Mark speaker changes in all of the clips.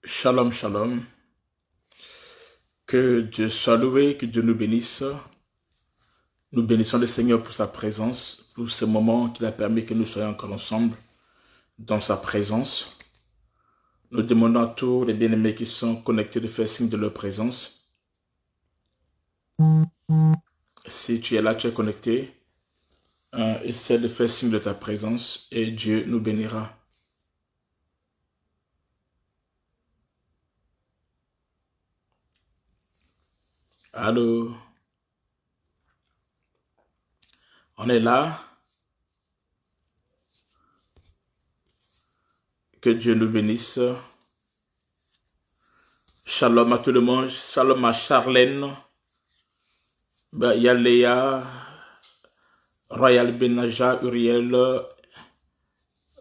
Speaker 1: Shalom, shalom. Que Dieu soit loué, que Dieu nous bénisse. Nous bénissons le Seigneur pour sa présence, pour ce moment qu'il a permis que nous soyons encore ensemble dans sa présence. Nous demandons à tous les bien-aimés qui sont connectés de faire signe de leur présence. Si tu es là, tu es connecté, essaie de faire signe de ta présence et Dieu nous bénira. Allô? On est là. Que Dieu nous bénisse. Shalom à tout le monde. Shalom à Charlène. Yaléa, Royal Benaja, Uriel,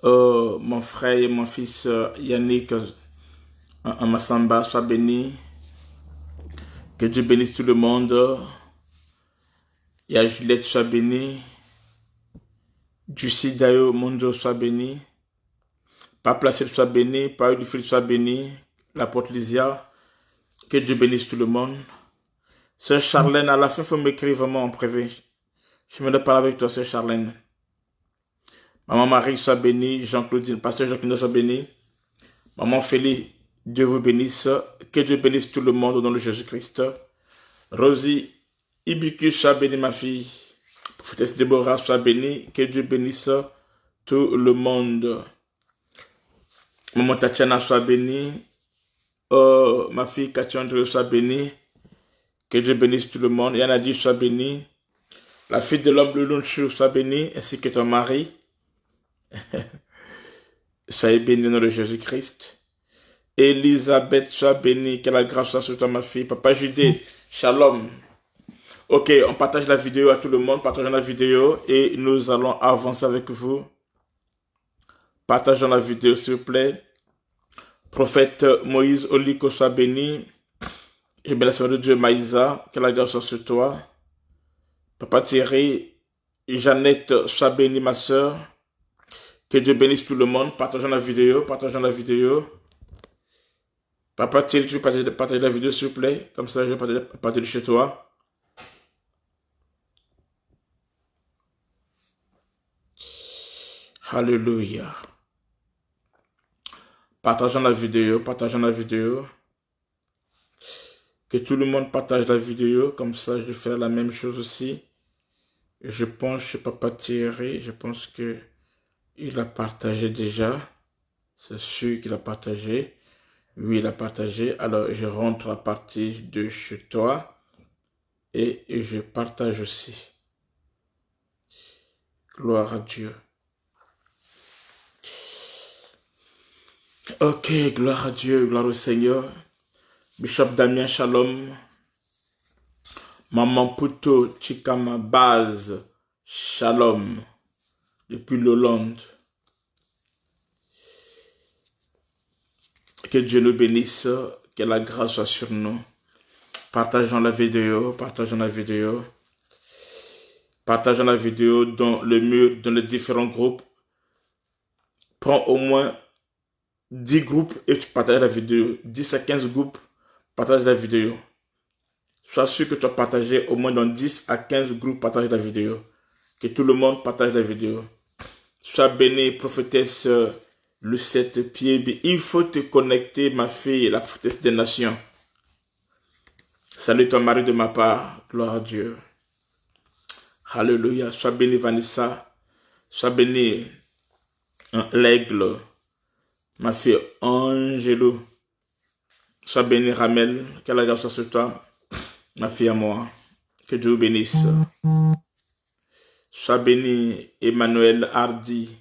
Speaker 1: mon frère et mon fils Yannick Massamba, sois béni. Que Dieu bénisse tout le monde. Il y a Juliette, sois béni. Jussi Dayo Mondo, sois béni. Pas Placide, sois béni. Pas Udifil, sois béni. La porte Lysia. Que Dieu bénisse tout le monde. Sœur Charlène, à la fin, il faut m'écrire vraiment en privé. Je me parler avec toi, sœur Charlène. Maman Marie, sois bénie. Jean-Claudine, pasteur Jean-Claude, sois béni. Maman Félie, Dieu vous bénisse. Que Dieu bénisse tout le monde au nom de Jésus-Christ. Rosie, Ibicus, sois bénie, ma fille. Prophétesse Déborah, sois bénie. Que Dieu bénisse tout le monde. Maman Tatiana, sois bénie. Ma fille Cathy André, sois bénie. Que Dieu bénisse tout le monde. Yana dit, sois bénie. La fille de l'homme, le Lunchu, sois bénie, ainsi que ton mari. Soyez bénie au nom de Jésus-Christ. Elisabeth, sois bénie. Que la grâce soit sur toi, ma fille. Papa Judée, shalom. Ok, on partage la vidéo à tout le monde. Partageons la vidéo et nous allons avancer avec vous. Partageons la vidéo, s'il vous plaît. Prophète Moïse Oliko, sois béni. Je bénis le de Dieu, Maïsa. Que la grâce soit sur toi. Papa Thierry, Jeannette, sois bénie, ma soeur. Que Dieu bénisse tout le monde. Partageons la vidéo. Partageons la vidéo. Papa Thierry, tu veux partager la vidéo, s'il vous plaît? Comme ça, je vais partager chez toi. Alléluia. Partageons la vidéo. Partageons la vidéo. Que tout le monde partage la vidéo. Comme ça, je vais faire la même chose aussi. Je pense chez Papa Thierry. Je pense que il a partagé déjà. C'est sûr qu'il a partagé. Oui, il a partagé. Alors, je rentre à partir de chez toi. Et je partage aussi. Gloire à Dieu. Ok, gloire à Dieu, gloire au Seigneur. Bishop Damien, shalom. Maman Puto, Chikama, Baz, shalom. Depuis l'Hollande. Que Dieu nous bénisse, que la grâce soit sur nous. Partageons la vidéo, partageons la vidéo. Partageons la vidéo dans le mur, dans les différents groupes. Prends au moins 10 groupes et tu partages la vidéo. 10 à 15 groupes, partage la vidéo. Sois sûr que tu as partagé au moins dans 10 à 15 groupes, partage la vidéo. Que tout le monde partage la vidéo. Sois béni, prophétesse Lucette Pied. Il faut te connecter, ma fille, la prophétesse des nations. Salut ton mari de ma part. Gloire à Dieu. Alléluia. Sois béni, Vanessa. Sois béni, l'aigle. Ma fille Angelo. Sois béni, Ramel. Que la grâce soit sur toi. Ma fille à moi. Que Dieu vous bénisse. Sois béni, Emmanuel Hardy.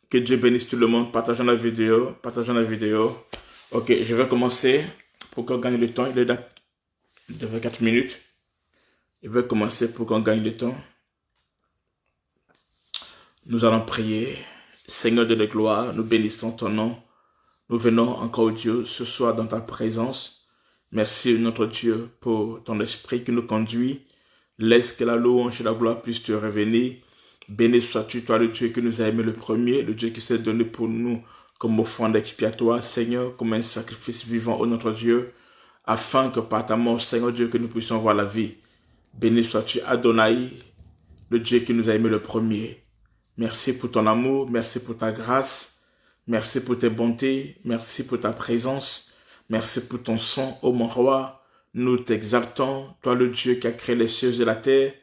Speaker 1: Que Dieu bénisse tout le monde. Partageons la vidéo. Partageons la vidéo. Ok, je vais commencer pour qu'on gagne le temps. Il est de 24 minutes. Je vais commencer pour qu'on gagne le temps. Nous allons prier. Seigneur de la gloire, nous bénissons ton nom. Nous venons encore, Dieu, ce soir dans ta présence. Merci, notre Dieu, pour ton esprit qui nous conduit. Laisse que la louange et la gloire puissent te revenir. Béni sois-tu, toi, le Dieu qui nous a aimé le premier, le Dieu qui s'est donné pour nous comme offrande expiatoire, Seigneur, comme un sacrifice vivant, ô notre Dieu, afin que par ta mort, Seigneur Dieu, que nous puissions voir la vie. Béni sois-tu, Adonai, le Dieu qui nous a aimés le premier. Merci pour ton amour, merci pour ta grâce, merci pour tes bontés, merci pour ta présence, merci pour ton sang, ô mon roi. Nous t'exaltons, toi le Dieu qui a créé les cieux et la terre.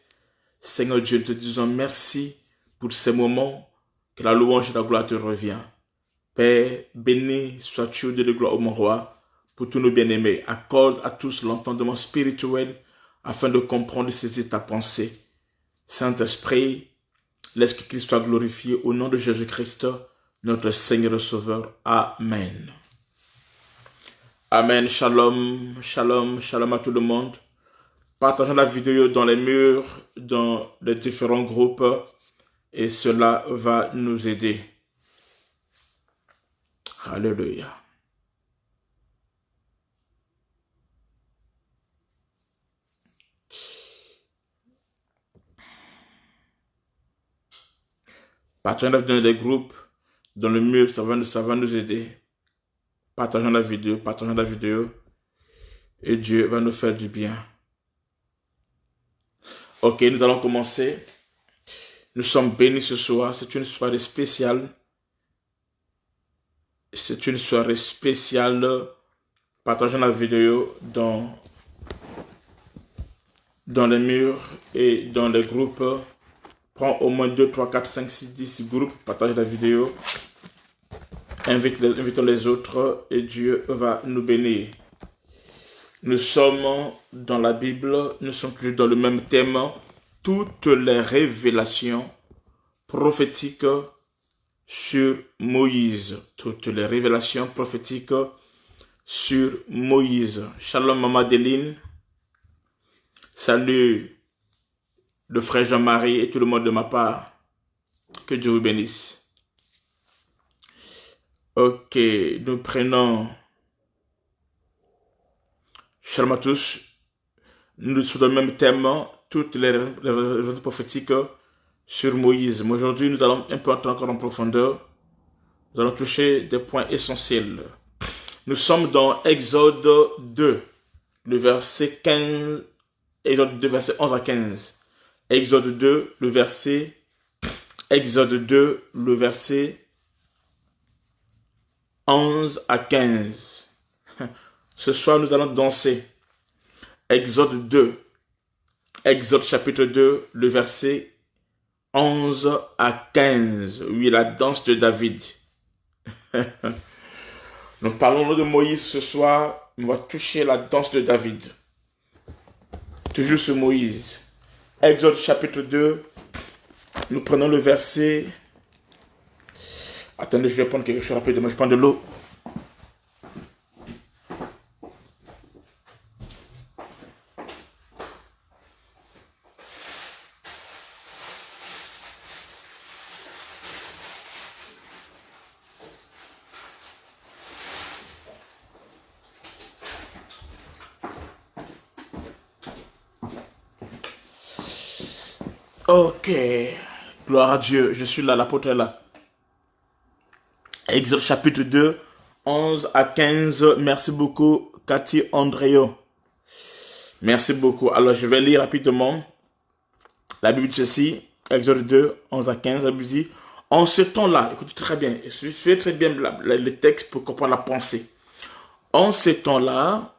Speaker 1: Seigneur Dieu, nous te disons merci pour ces moments que la louange et la gloire te revient. Père, béni sois-tu, Dieu de gloire, ô mon roi, pour tous nos bien-aimés. Accorde à tous l'entendement spirituel afin de comprendre et saisir ta pensée. Saint-Esprit, laisse que Christ soit glorifié au nom de Jésus-Christ, notre Seigneur et Sauveur. Amen. Amen. Shalom, shalom, shalom à tout le monde. Partageons la vidéo dans les murs, dans les différents groupes, et cela va nous aider. Alléluia. Partageons la vidéo dans les groupes, dans le mur, ça va nous aider. Partageons la vidéo, et Dieu va nous faire du bien. Ok, nous allons commencer. Nous sommes bénis ce soir, c'est une soirée spéciale. C'est une soirée spéciale. Partageons la vidéo dans les murs et dans les groupes. Prends au moins 2, 3, 4, 5, 6, 10 groupes. Partage la vidéo. Invitons les autres et Dieu va nous bénir. Nous sommes dans la Bible. Nous sommes toujours dans le même thème. Toutes les révélations prophétiques sur Moïse. Toutes les révélations prophétiques sur Moïse. Shalom Maman Adeline. Salut le frère Jean-Marie et tout le monde de ma part. Que Dieu vous bénisse. Ok, nous prenons. Shalom à tous. Nous sommes dans le même thème. Toutes les révélations prophétiques sur Moïse. Mais aujourd'hui, nous allons un peu entrer encore en profondeur. Nous allons toucher des points essentiels. Nous sommes dans Exode 2, le verset 15, Exode 2, verset 11 à 15. Exode 2, le verset 11 à 15. Ce soir, nous allons danser. Exode 2. Exode chapitre 2, le verset 11 à 15. Oui, la danse de David. Nous parlons de Moïse ce soir. On va toucher la danse de David. Toujours sur Moïse. Exode chapitre 2. Nous prenons le verset. Attendez, je vais prendre quelque chose rapidement. Je prends de l'eau. Ok, gloire à Dieu, je suis là, l'apôtre est là. Exode chapitre 2, 11 à 15, merci beaucoup Cathy Andréo. Merci beaucoup, alors je vais lire rapidement. La Bible dit ceci, Exode 2, 11 à 15, la Bible dit, en ce temps-là, écoutez très bien, suivez très bien le texte pour comprendre la pensée. En ce temps-là,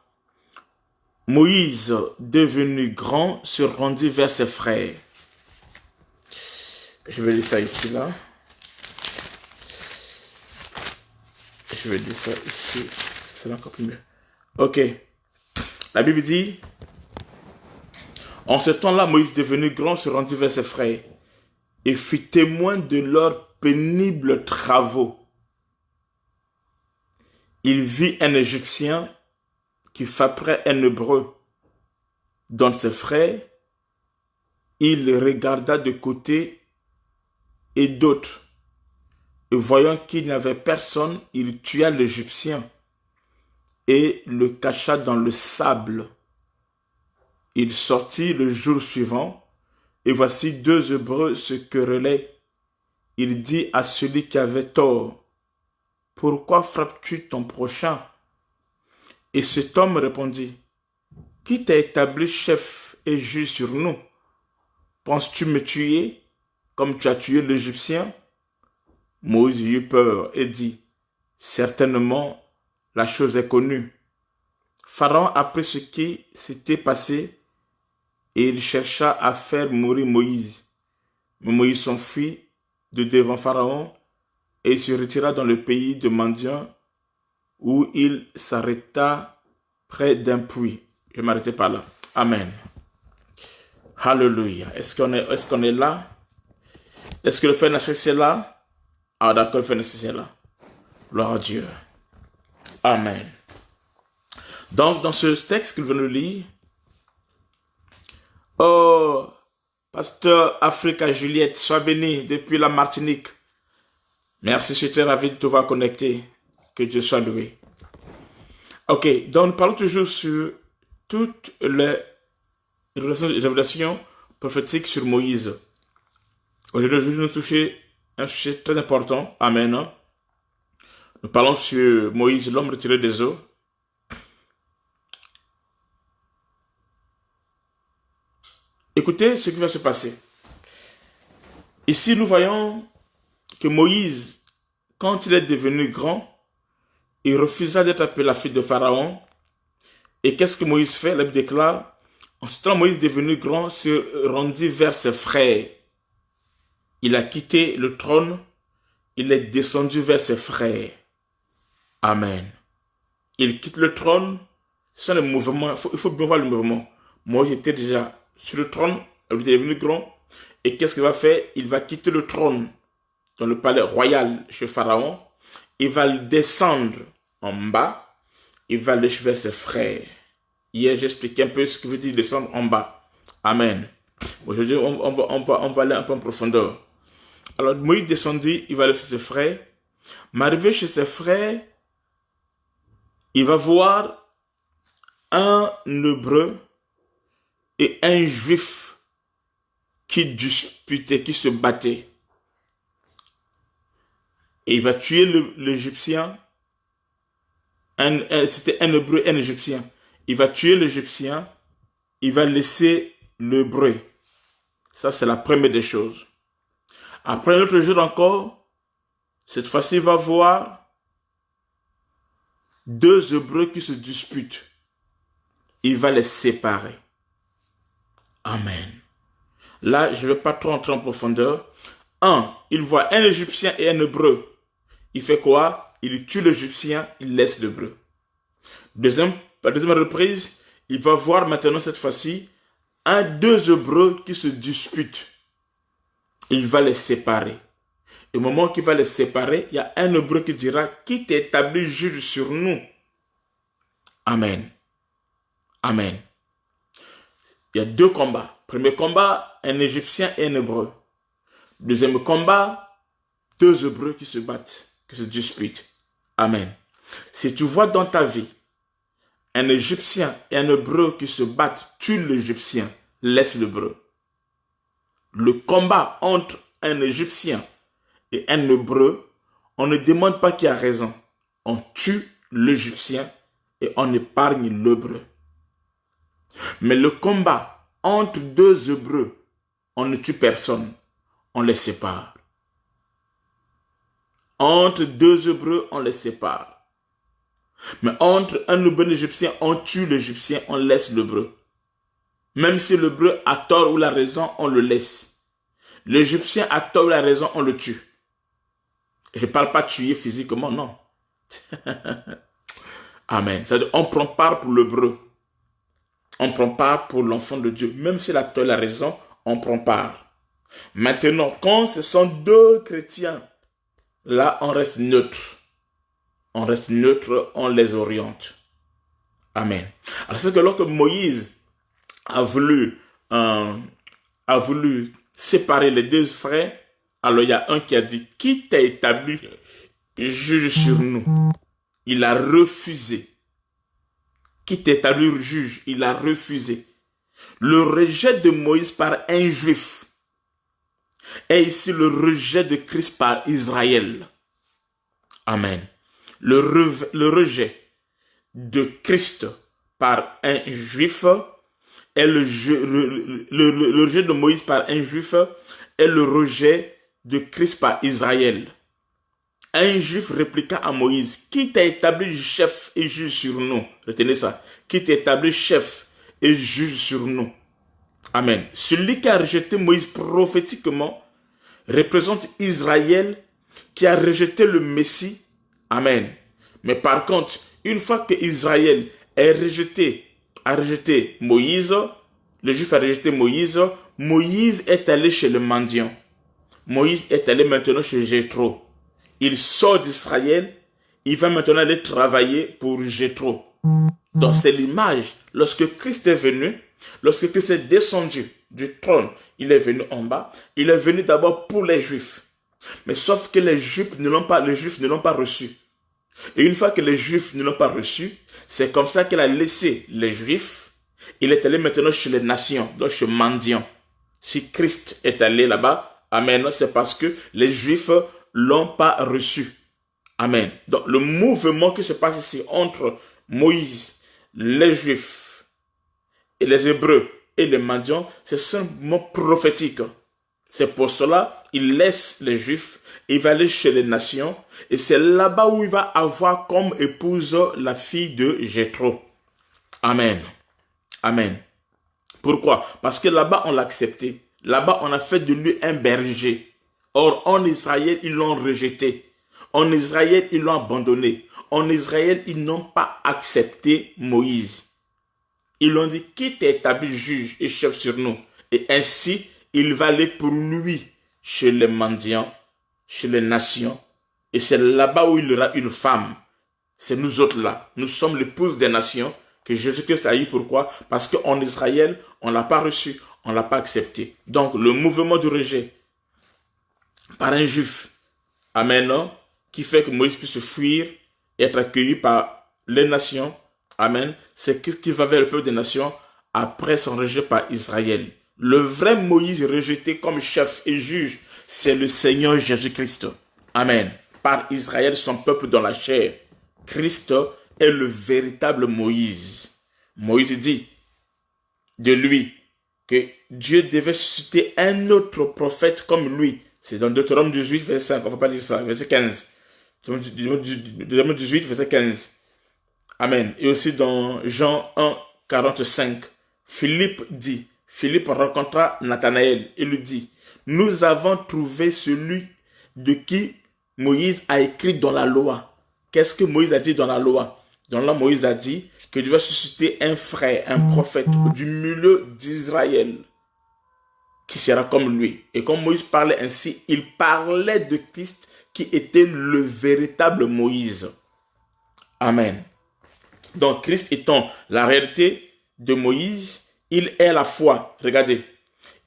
Speaker 1: Moïse, devenu grand, se rendit vers ses frères. Je vais lire ça ici, là. Je vais lire ça ici. C'est encore plus mieux. Ok. La Bible dit, en ce temps-là, Moïse, devenu grand, se rendit vers ses frères et fut témoin de leurs pénibles travaux. Il vit un Égyptien qui frapperait un Hébreu. Dans ses frères, il regarda de côté et d'autres. Et voyant qu'il n'y avait personne, il tua l'Égyptien et le cacha dans le sable. Il sortit le jour suivant, et voici 2 Hébreux se querellaient. Il dit à celui qui avait tort, pourquoi frappes-tu ton prochain? Et cet homme répondit, qui t'a établi chef et juge sur nous? Penses-tu me tuer comme tu as tué l'Égyptien? Moïse eut peur et dit, certainement, la chose est connue. Pharaon apprit ce qui s'était passé et il chercha à faire mourir Moïse. Mais Moïse s'enfuit de devant Pharaon et il se retira dans le pays de Madian où il s'arrêta près d'un puits. Je vais m'arrêter par là. Amen. Alléluia. Est-ce qu'on est là? Est-ce que le frère Nassé est là? Ah d'accord, le frère Nassé est là. Gloire à Dieu. Amen. Donc, dans ce texte que nous venons de lire, oh, pasteur Africa Juliette, sois béni depuis la Martinique. Merci, j'étais ravi de te voir connecté. Que Dieu soit loué. Ok, donc nous parlons toujours sur toutes les révélations prophétiques sur Moïse. Aujourd'hui, nous allons toucher un sujet très important. Amen. Nous parlons sur Moïse, l'homme retiré des eaux. Écoutez ce qui va se passer. Ici, nous voyons que Moïse, quand il est devenu grand, il refusa d'être appelé la fille de Pharaon. Et qu'est-ce que Moïse fait? La Bible déclare, en ce temps, Moïse, devenu grand, se rendit vers ses frères. Il a quitté le trône, il est descendu vers ses frères. Amen. Il quitte le trône, c'est le mouvement, il faut bien voir le mouvement. Moïse était déjà sur le trône, il est devenu grand, et qu'est-ce qu'il va faire? Il va quitter le trône dans le palais royal chez Pharaon, il va descendre en bas, il va aller vers ses frères. Hier, j'ai expliqué un peu ce que veut dire descendre en bas. Amen. Aujourd'hui, on va aller un peu en profondeur. Alors, Moïse descendit, il va aller chez ses frères. Mais arrivé chez ses frères, il va voir un hébreu et un juif qui disputaient, qui se battaient. Et il va tuer l'Égyptien. C'était un hébreu et un Égyptien. Il va tuer l'Égyptien. Il va laisser l'hébreu. Ça, c'est la première des choses. Après un autre jour encore, cette fois-ci, il va voir deux hébreux qui se disputent. Il va les séparer. Amen. Là, je ne vais pas trop entrer en profondeur. Il voit un Égyptien et un hébreu. Il fait quoi? Il tue l'Égyptien, il laisse l'hébreu. La deuxième reprise, il va voir maintenant cette fois-ci deux hébreux qui se disputent. Il va les séparer. Et au moment qu'il va les séparer, il y a un hébreu qui dira, qui t'établit juge sur nous? Amen. Amen. Il y a deux combats. Premier combat, un Égyptien et un hébreu. Deuxième combat, deux hébreux qui se battent, qui se disputent. Amen. Si tu vois dans ta vie un Égyptien et un hébreu qui se battent, tue l'Égyptien, laisse l'hébreu. Le combat entre un Égyptien et un hébreu, on ne demande pas qui a raison. On tue l'Égyptien et on épargne l'hébreu. Mais le combat entre deux hébreux, on ne tue personne, on les sépare. Entre deux hébreux, on les sépare. Mais entre un hébreu et un Égyptien, on tue l'Égyptien, on laisse l'hébreu. Même si l'hébreu a tort ou la raison, on le laisse. L'Égyptien a tort ou la raison, on le tue. Je ne parle pas de tuer physiquement, non. Amen. C'est-à-dire, on prend part pour l'hébreu. On prend part pour l'enfant de Dieu. Même s'il a tort ou la raison, on prend part. Maintenant, quand ce sont deux chrétiens, là, on reste neutre. On reste neutre, on les oriente. Amen. Alors, c'est que lorsque Moïse a voulu séparer les deux frères, alors il y a un qui a dit, qui t'a établi juge sur nous? Il a refusé. Qui t'a établi juge? Il a refusé. Le rejet de Moïse par un juif est ici le rejet de Christ par Israël. Amen. le rejet de Christ par un juif et le rejet de Moïse par un juif et le rejet de Christ par Israël. Un juif répliqua à Moïse, qui t'a établi chef et juge sur nous? Retenez ça. Qui t'a établi chef et juge sur nous? Amen. Celui qui a rejeté Moïse prophétiquement représente Israël qui a rejeté le Messie. Amen. Mais par contre, une fois que Israël a rejeté Moïse, le juif a rejeté Moïse, Moïse est allé chez le mendiant. Moïse est allé maintenant chez Jéthro. Il sort d'Israël, il va maintenant aller travailler pour Jéthro. Donc c'est l'image. Lorsque Christ est venu, lorsque Christ est descendu du trône, il est venu en bas. Il est venu d'abord pour les Juifs. Mais sauf que les Juifs ne l'ont pas reçu. Et une fois que les Juifs ne l'ont pas reçu, c'est comme ça qu'il a laissé les Juifs. Il est allé maintenant chez les nations, donc chez mendiants. Si Christ est allé là-bas, amen, c'est parce que les Juifs l'ont pas reçu. Amen. Donc le mouvement qui se passe ici entre Moïse, les Juifs et les Hébreux et les mendiants, c'est simplement prophétique. C'est pour cela il laisse les Juifs, il va aller chez les nations et c'est là-bas où il va avoir comme épouse la fille de Jéthro. Amen. Amen. Pourquoi? Parce que là-bas on l'a accepté. Là-bas on a fait de lui un berger. Or en Israël ils l'ont rejeté. En Israël ils l'ont abandonné. En Israël ils n'ont pas accepté Moïse. Ils l'ont dit, qui t'a établi juge et chef sur nous? Et ainsi, il va aller pour lui chez les mendiants, chez les nations. Et c'est là-bas où il y aura une femme. C'est nous autres là. Nous sommes l'épouse des nations que Jésus-Christ a eu. Pourquoi? Parce qu'en Israël, on ne l'a pas reçu, on ne l'a pas accepté. Donc, le mouvement du rejet par un juif, amen, qui fait que Moïse puisse fuir et être accueilli par les nations, amen, c'est qui va vers le peuple des nations après son rejet par Israël. Le vrai Moïse rejeté comme chef et juge, c'est le Seigneur Jésus-Christ. Amen. Par Israël, son peuple dans la chair. Christ est le véritable Moïse. Moïse dit de lui que Dieu devait susciter un autre prophète comme lui. C'est dans Deutéronome 18, verset 5. On ne va pas lire ça. Verset 15. Deutéronome 18, verset 15. Amen. Et aussi dans Jean 1, 45. Philippe rencontra Nathanaël et lui dit, nous avons trouvé celui de qui Moïse a écrit dans la loi. Qu'est-ce que Moïse a dit dans la loi? Dans la loi, Moïse a dit que Dieu va susciter un frère, un prophète du milieu d'Israël qui sera comme lui. Et comme Moïse parlait ainsi, il parlait de Christ qui était le véritable Moïse. Amen. Donc Christ étant la réalité de Moïse, il est à la fois, regardez,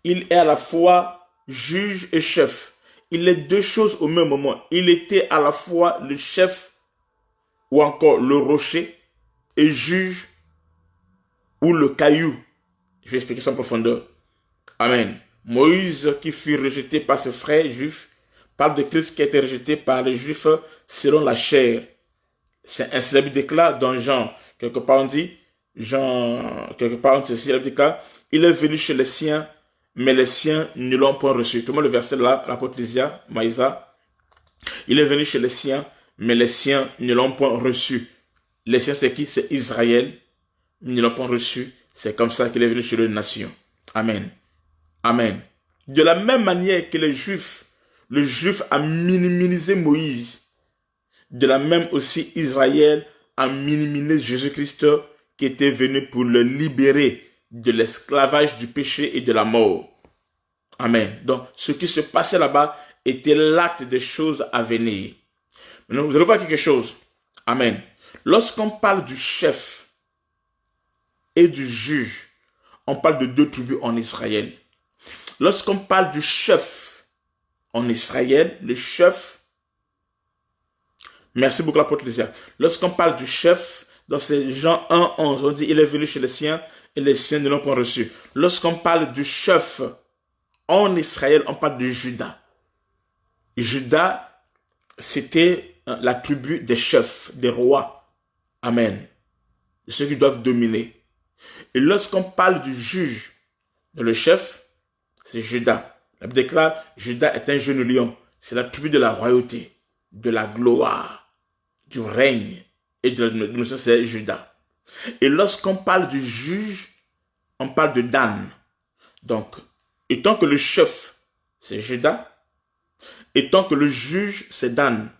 Speaker 1: il est à la fois juge et chef. Il est deux choses au même moment. Il était à la fois le chef ou encore le rocher et juge ou le caillou. Je vais expliquer ça en profondeur. Amen. Moïse qui fut rejeté par ses frères juifs parle de Christ qui a été rejeté par les juifs selon la chair. C'est un célèbre déclat dans Jean. Quelque part on dit, célèbre déclat, il est venu chez les siens, mais les siens ne l'ont pas reçu. Tout le monde le verset là, l'apôtre Lysia, Maïsa. Il est venu chez les siens, mais les siens ne l'ont pas reçu. Les siens c'est qui? C'est Israël. Ils ne l'ont pas reçu. C'est comme ça qu'il est venu chez les nations. Amen. Amen. De la même manière que le juif a minimisé Moïse, de la même aussi Israël a minimisé Jésus-Christ qui était venu pour le libérer de l'esclavage du péché et de la mort. Amen. Donc, ce qui se passait là-bas était l'acte des choses à venir. Maintenant, vous allez voir quelque chose. Amen. Lorsqu'on parle du chef et du juge, on parle de deux tribus en Israël. Lorsqu'on parle du chef en Israël, le chef, merci beaucoup l'apôtre Lysia. Lorsqu'on parle du chef, dans ces Jean 1, 11, on dit il est venu chez les siens et les siens ne l'ont pas reçu. Lorsqu'on parle du chef en Israël, on parle de Judas. Judas, c'était la tribu des chefs, des rois. Amen. De ceux qui doivent dominer. Et lorsqu'on parle du juge, le chef, c'est Juda. La Bible déclare, Juda est un jeune lion. C'est la tribu de la royauté, de la gloire, du règne et de la domination, c'est Juda. Et lorsqu'on parle du juge, on parle de Dan. Donc, étant que le chef, c'est Juda, étant que le juge, c'est Dan.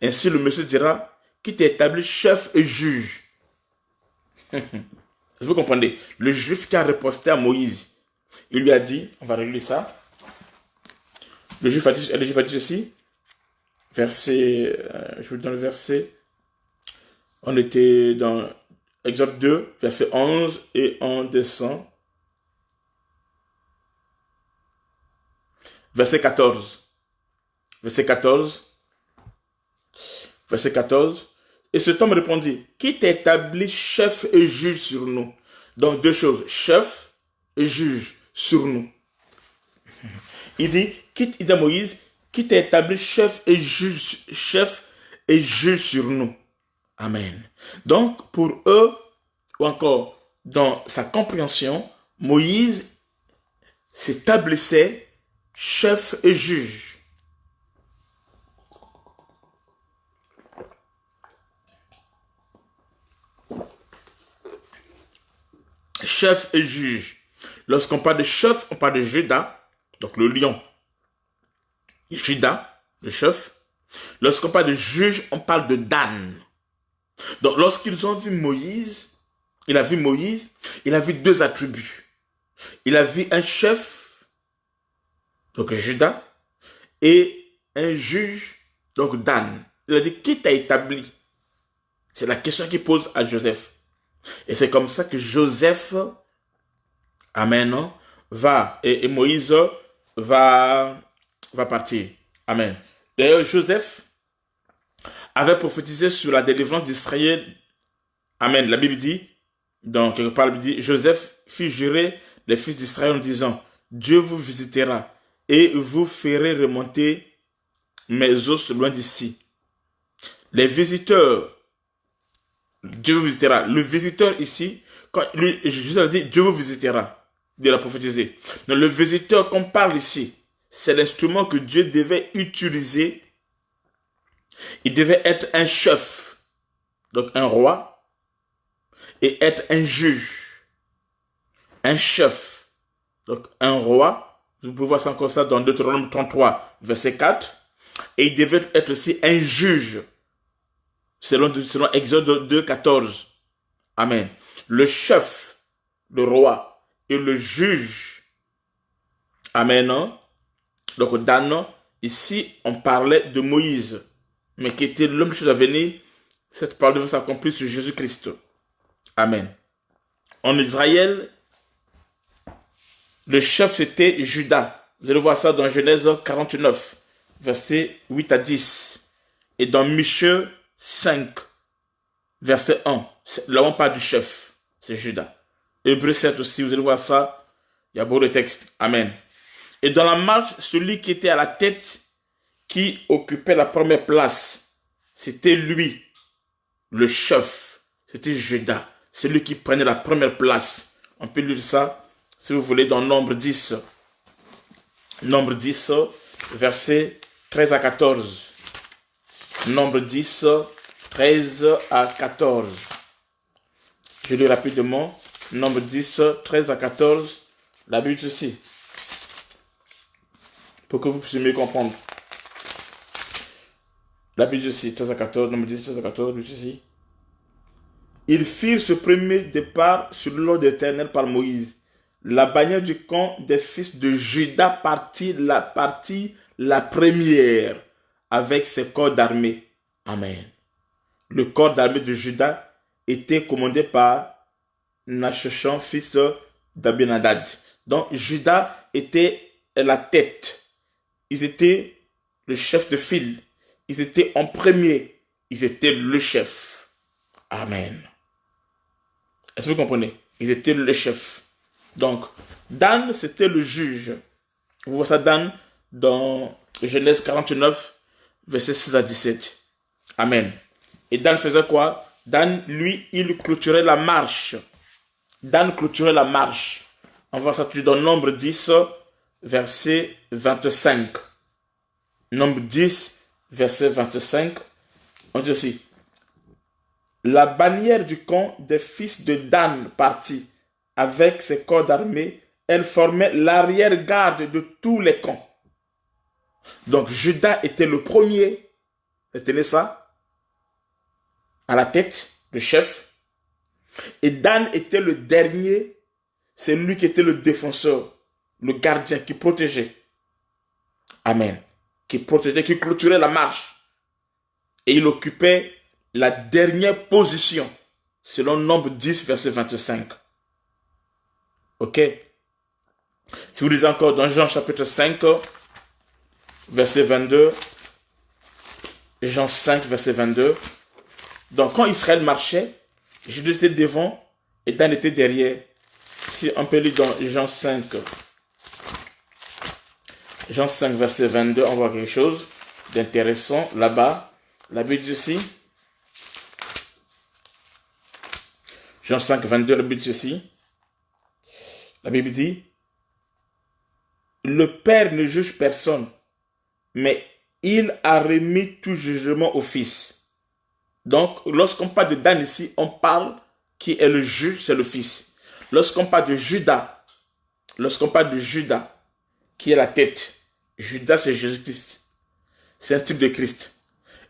Speaker 1: Ainsi, le monsieur dira, qui t'a établi chef et juge. Vous comprenez? Le juif qui a riposté à Moïse, il lui a dit, on va relire ça. Le juif a dit ceci, verset, je vous donne le verset. On était dans Exode 2, verset 11, et on descend. Verset 14. Verset 14. Verset 14. Et cet homme répondit, qui t'a établi chef et juge sur nous? Donc deux choses, chef et juge sur nous. Il dit à Moïse, qui t'a établi chef et juge sur nous. Amen. Donc pour eux, ou encore dans sa compréhension, Moïse s'établissait chef et juge. Chef et juge. Lorsqu'on parle de chef, on parle de Juda, donc le lion. Juda, le chef. Lorsqu'on parle de juge, on parle de Dan. Donc lorsqu'ils ont vu Moïse, il a vu deux attributs. Il a vu un chef, donc Juda, et un juge, donc Dan. Il a dit, qui t'a établi? C'est la question qu'il pose à Joseph. Et c'est comme ça que Joseph, amen, va, et Moïse va partir. Amen. D'ailleurs, Joseph avait prophétisé sur la délivrance d'Israël. Amen. La Bible dit, dans quelque part, la Bible dit, Joseph fit jurer les fils d'Israël en disant, Dieu vous visitera et vous ferez remonter mes os loin d'ici. Les visiteurs, Dieu vous visitera. Le visiteur ici, quand lui, Jésus a dit, Dieu vous visitera. Il a prophétisé. Donc le visiteur qu'on parle ici, c'est l'instrument que Dieu devait utiliser. Il devait être un chef, donc un roi, et être un juge. Un chef, donc un roi. Vous pouvez voir ça encore ça dans Deutéronome 33, verset 4. Et il devait être aussi un juge, selon Exode 2, 14. Amen. Le chef, le roi et le juge. Amen. Donc, Dan, ici, on parlait de Moïse, mais qui était l'homme de chose à venir. Cette parole devait s'accomplir sur Jésus-Christ. Amen. En Israël, le chef, c'était Juda. Vous allez voir ça dans Genèse 49, versets 8 à 10. Et dans Michée 5, verset 1. Là, on parle du chef. C'est Juda. Hébreux 7 aussi, vous allez voir ça. Il y a beaucoup de textes. Amen. Et dans la marche, celui qui était à la tête, qui occupait la première place, c'était lui, le chef. C'était Juda. C'est lui qui prenait la première place. On peut lire ça, si vous voulez, dans Nombre 10. Nombre 10, versets 13 à 14. Nombre 10, 13 à 14. Je lis rapidement. Nombre 10, 13 à 14. La Bible aussi. Pour que vous puissiez mieux comprendre. La Bible aussi, 13 à 14. Nombre 10, 13 à 14. La Bible aussi. Ils firent ce premier départ sur l'ordre de l'Éternel par Moïse. La bannière du camp des fils de Juda partit la première avec ses corps d'armée. Amen. Le corps d'armée de Juda était commandé par Nachshon, fils d'Abinadad. Donc Juda était la tête. Ils étaient le chef de file. Ils étaient en premier. Ils étaient le chef. Amen. Est-ce que vous comprenez? Ils étaient le chef. Donc, Dan, c'était le juge. Vous voyez ça, Dan, dans Genèse 49, versets 6 à 17. Amen. Et Dan faisait quoi? Dan, lui, il clôturait la marche. Dan clôturait la marche. On voit ça tout dans Nombre 10, verset 25. Nombre 10, verset 25. On dit aussi, la bannière du camp des fils de Dan partit avec ses corps d'armée. Elle formait l'arrière-garde de tous les camps. Donc Judas était le premier. Retenez ça. À la tête, le chef. Et Dan était le dernier. C'est lui qui était le défenseur, le gardien qui protégeait. Amen. Qui protégeait, qui clôturait la marche. Et il occupait la dernière position, selon Nombre 10, verset 25. Ok? Si vous lisez encore dans Jean chapitre 5, verset 22, Jean 5, verset 22, donc quand Israël marchait, Judas était devant et Dan était derrière. Si on peut lire dans Jean 5, verset 22, on voit quelque chose d'intéressant là-bas. La Bible dit ceci. Jean 5, 22, la Bible dit ceci. La Bible dit, le Père ne juge personne, mais il a remis tout jugement au Fils. Donc, lorsqu'on parle de Dan ici, on parle qui est le juge, c'est le Fils. Lorsqu'on parle de Judas, qui est la tête, Judas c'est Jésus-Christ. C'est un type de Christ.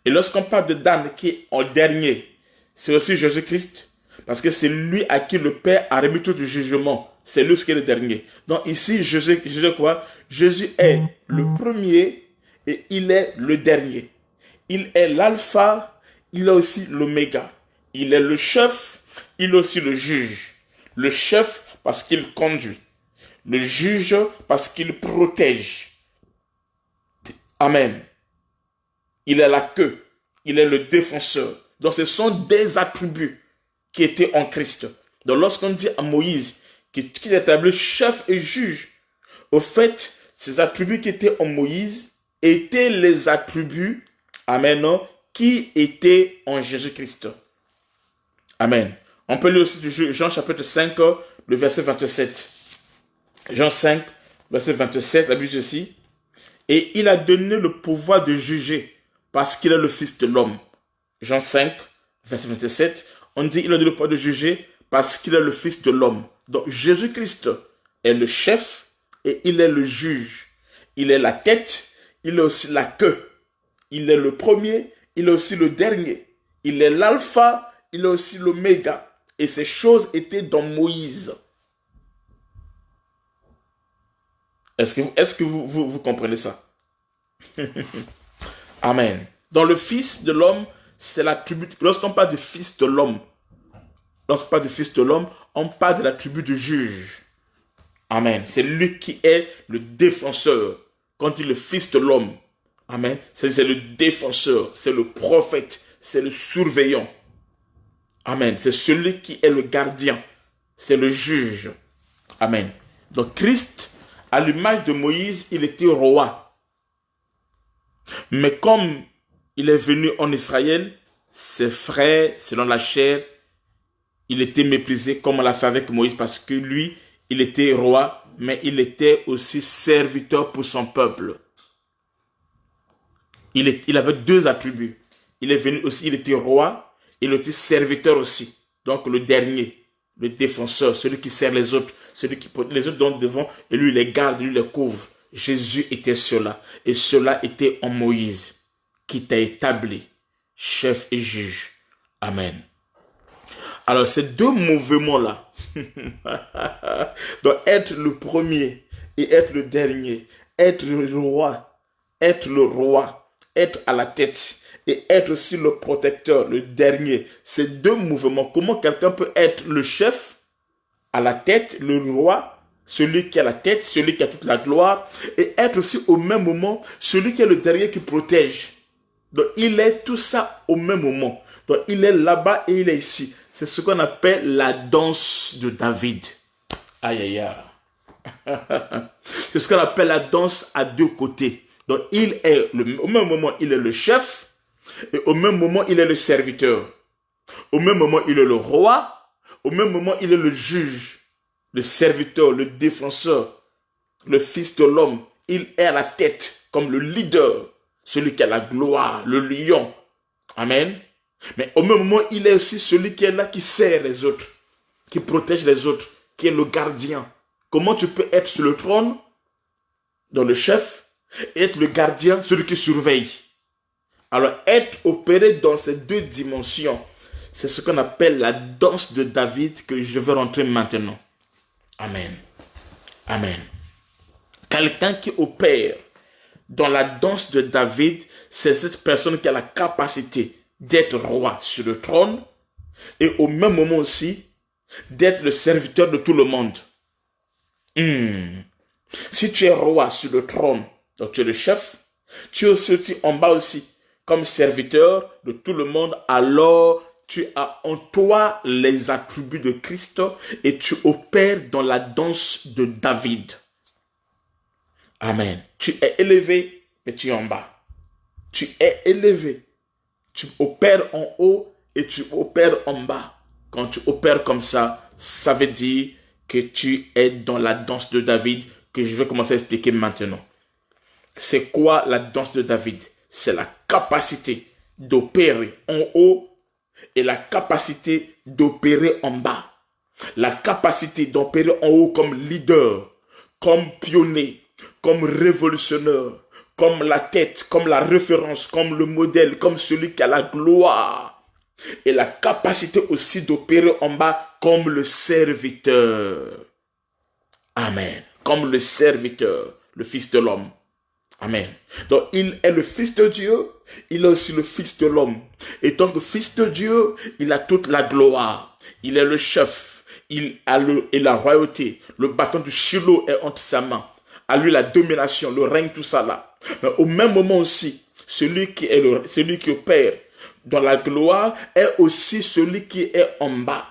Speaker 1: Et lorsqu'on parle de Dan qui est en dernier, c'est aussi Jésus-Christ, parce que c'est lui à qui le Père a remis tout le jugement. C'est lui qui est le dernier. Donc ici, Jésus quoi? Jésus est le premier et il est le dernier. Il est l'alpha, il est aussi l'oméga. Il est le chef, il est aussi le juge. Le chef parce qu'il conduit. Le juge parce qu'il protège. Amen. Il est la queue. Il est le défenseur. Donc ce sont des attributs qui étaient en Christ. Donc lorsqu'on dit à Moïse qu'il est établi chef et juge, au fait, ces attributs qui étaient en Moïse étaient les attributs, amen, qui étaient en Jésus-Christ. Amen. On peut lire aussi Jean chapitre 5, le verset 27. Jean 5, verset 27, la Bible dit ceci. Et il a donné le pouvoir de juger parce qu'il est le Fils de l'homme. Jean 5, verset 27. On dit il a donné le pouvoir de juger parce qu'il est le Fils de l'homme. Donc Jésus-Christ est le chef et il est le juge. Il est la tête, il est aussi la queue. Il est le premier, il est aussi le dernier. Il est l'alpha, il est aussi l'oméga. Et ces choses étaient dans Moïse. Est-ce que vous comprenez ça? Amen. Dans le Fils de l'homme, c'est l'attribut. Lorsqu'on parle du Fils de l'homme, on parle de l'attribut du juge. Amen. C'est lui qui est le défenseur. Quand on dit le Fils de l'homme, amen, c'est le défenseur, c'est le prophète, c'est le surveillant. Amen. C'est celui qui est le gardien. C'est le juge. Amen. Donc Christ, à l'image de Moïse, il était roi. Mais comme il est venu en Israël, ses frères, selon la chair, il était méprisé comme on l'a fait avec Moïse parce que lui, il était roi, mais il était aussi serviteur pour son peuple. Il avait deux attributs. Il est venu aussi, il était roi, il était serviteur aussi. Donc le dernier, le défenseur, celui qui sert les autres, celui qui les autres sont devant et lui les garde, lui les couvre. Jésus était cela. Et cela était en Moïse qui t'a établi chef et juge. Amen. Alors ces deux mouvements-là, donc être le premier et être le dernier, être le roi, être à la tête et être aussi le protecteur, le dernier. Ces deux mouvements, comment quelqu'un peut être le chef, à la tête, le roi, celui qui a la tête, celui qui a toute la gloire, et être aussi au même moment celui qui est le dernier qui protège. Donc il est tout ça au même moment. Donc il est là-bas et il est ici. C'est ce qu'on appelle la danse de David. Aïe aïe aïe. C'est ce qu'on appelle la danse à deux côtés. Donc il est au même moment, il est le chef, Et au même moment, il est le serviteur. Au même moment, il est le roi. Au même moment, il est le juge, le serviteur, le défenseur, le fils de l'homme. Il est à la tête comme le leader, celui qui a la gloire, le lion. Amen. Mais au même moment, il est aussi celui qui est là, qui sert les autres, qui protège les autres, qui est le gardien. Comment tu peux être sur le trône, dans le chef, et être le gardien, celui qui surveille? Alors, être opéré dans ces deux dimensions, c'est ce qu'on appelle la danse de David que je vais rentrer maintenant. Amen. Amen. Quelqu'un qui opère dans la danse de David, c'est cette personne qui a la capacité d'être roi sur le trône et au même moment aussi d'être le serviteur de tout le monde. Si tu es roi sur le trône, donc tu es le chef, tu es aussi en bas aussi comme serviteur de tout le monde, alors tu as en toi les attributs de Christ et tu opères dans la danse de David. Amen. Tu es élevé, mais tu es en bas. Tu es élevé. Tu opères en haut et tu opères en bas. Quand tu opères comme ça, ça veut dire que tu es dans la danse de David que je vais commencer à expliquer maintenant. C'est quoi la danse de David? C'est la capacité d'opérer en haut et la capacité d'opérer en bas. La capacité d'opérer en haut comme leader, comme pionnier, comme révolutionnaire, comme la tête, comme la référence, comme le modèle, comme celui qui a la gloire. Et la capacité aussi d'opérer en bas comme le serviteur. Amen. Comme le serviteur, le Fils de l'homme. Amen. Donc, il est le Fils de Dieu, il est aussi le Fils de l'homme. Et tant que Fils de Dieu, il a toute la gloire. Il est le chef, il a la royauté. Le bâton du Shiloh est entre sa main. À lui la domination, le règne, tout ça là. Mais au même moment aussi, celui qui opère dans la gloire est aussi celui qui est en bas.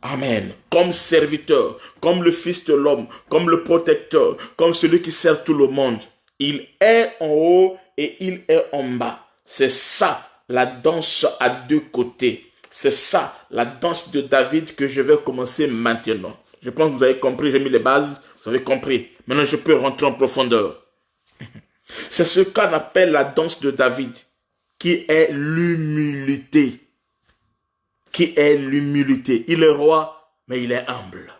Speaker 1: Amen. Comme serviteur, comme le Fils de l'homme, comme le protecteur, comme celui qui sert tout le monde. Il est en haut et il est en bas. C'est ça la danse à deux côtés. C'est ça la danse de David que je vais commencer maintenant. Je pense que vous avez compris, j'ai mis les bases, vous avez compris. Maintenant, je peux rentrer en profondeur. C'est ce qu'on appelle la danse de David, qui est l'humilité. Qui est l'humilité. Il est roi, mais il est humble.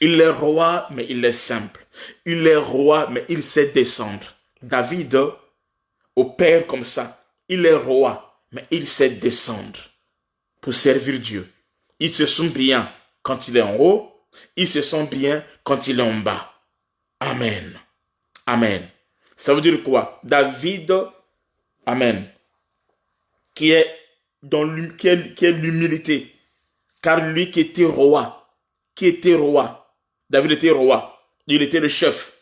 Speaker 1: Il est roi, mais il est simple. Il est roi, mais il sait descendre. David opère comme ça. Il est roi, mais il sait descendre pour servir Dieu. Il se sent bien quand il est en haut. Il se sent bien quand il est en bas. Amen. Amen. Ça veut dire quoi? David, amen, qui est l'humilité. Car lui qui était roi, David était roi, il était le chef.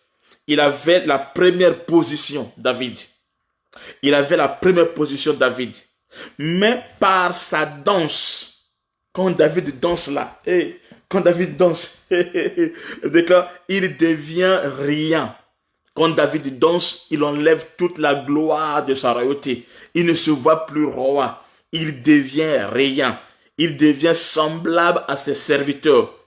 Speaker 1: Il avait la première position, David. Mais par sa danse, quand David danse là, il devient rien. Quand David danse, il enlève toute la gloire de sa royauté. Il ne se voit plus roi. Il devient rien. Il devient semblable à ses serviteurs.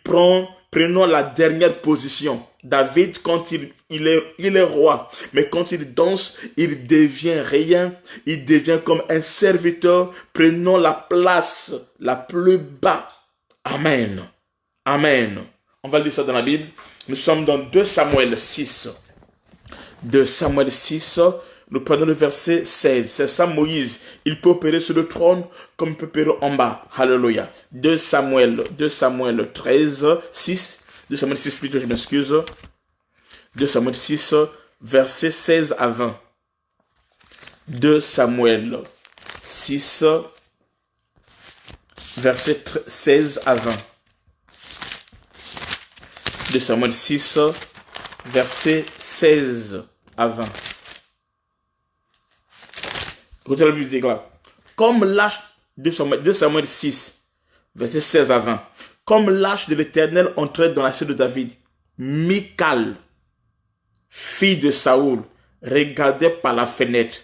Speaker 1: Prenons la dernière position. David, quand il est roi, mais quand il danse, il devient rien. Il devient comme un serviteur. Prenons la place la plus bas. Amen. Amen. On va lire ça dans la Bible. Nous sommes dans 2 Samuel 6. 2 Samuel 6, nous prenons le verset 16. C'est ça Moïse. Il peut opérer sur le trône comme il peut opérer en bas. Alléluia. 2 Samuel 13, 6. 2 Samuel 6 plutôt, je m'excuse. 2 Samuel 6, verset 16 à 20. 2 Samuel 6, verset 16 à 20. 2 Samuel 6, verset 16 à 20. Écoutez la Bible dit là. Comme l'âge de 2 Samuel 6, verset 16 à 20. Comme l'âge de l'Éternel entrait dans la cité de David, Michal, fille de Saoul, regardait par la fenêtre.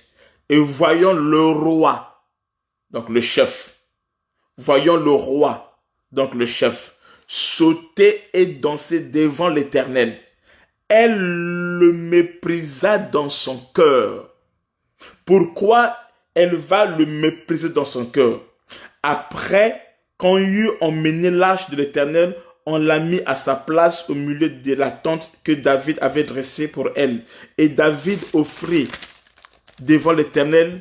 Speaker 1: et voyant le roi, donc le chef, voyant le roi, donc le chef, sauter et danser devant l'Éternel. Elle le méprisa dans son cœur. Pourquoi elle va le mépriser dans son cœur? Après qu'on eut emmené l'arche de l'Éternel, on l'a mis à sa place au milieu de la tente que David avait dressée pour elle. Et David offrit devant l'Éternel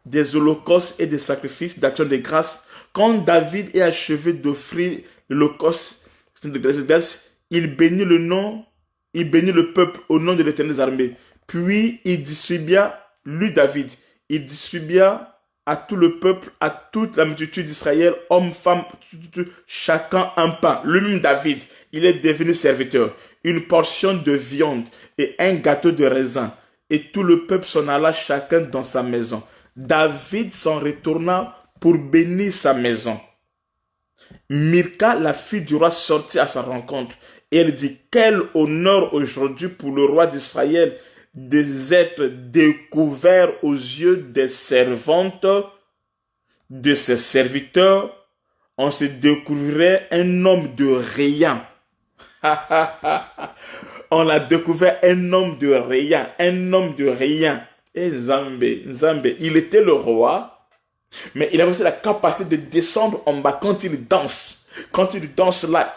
Speaker 1: des holocaustes et des sacrifices d'action de grâce. Quand David eut achevé d'offrir l'holocauste de grâce, il bénit le peuple au nom de l'Éternel des armées. Puis il distribua, lui David, il distribua à tout le peuple, à toute la multitude d'Israël, hommes, femmes, chacun un pain. Lui-même David, il est devenu serviteur. Une portion de viande et un gâteau de raisin. Et tout le peuple s'en alla chacun dans sa maison. David s'en retourna pour bénir sa maison. Mirca, la fille du roi, sortit à sa rencontre. Et elle dit, quel honneur aujourd'hui pour le roi d'Israël d'être découvert aux yeux des servantes, de ses serviteurs. On se découvrirait un homme de rien. On a découvert un homme de rien, un homme de rien. Et Nzambe, il était le roi, mais il avait aussi la capacité de descendre en bas quand il danse. Quand il danse là,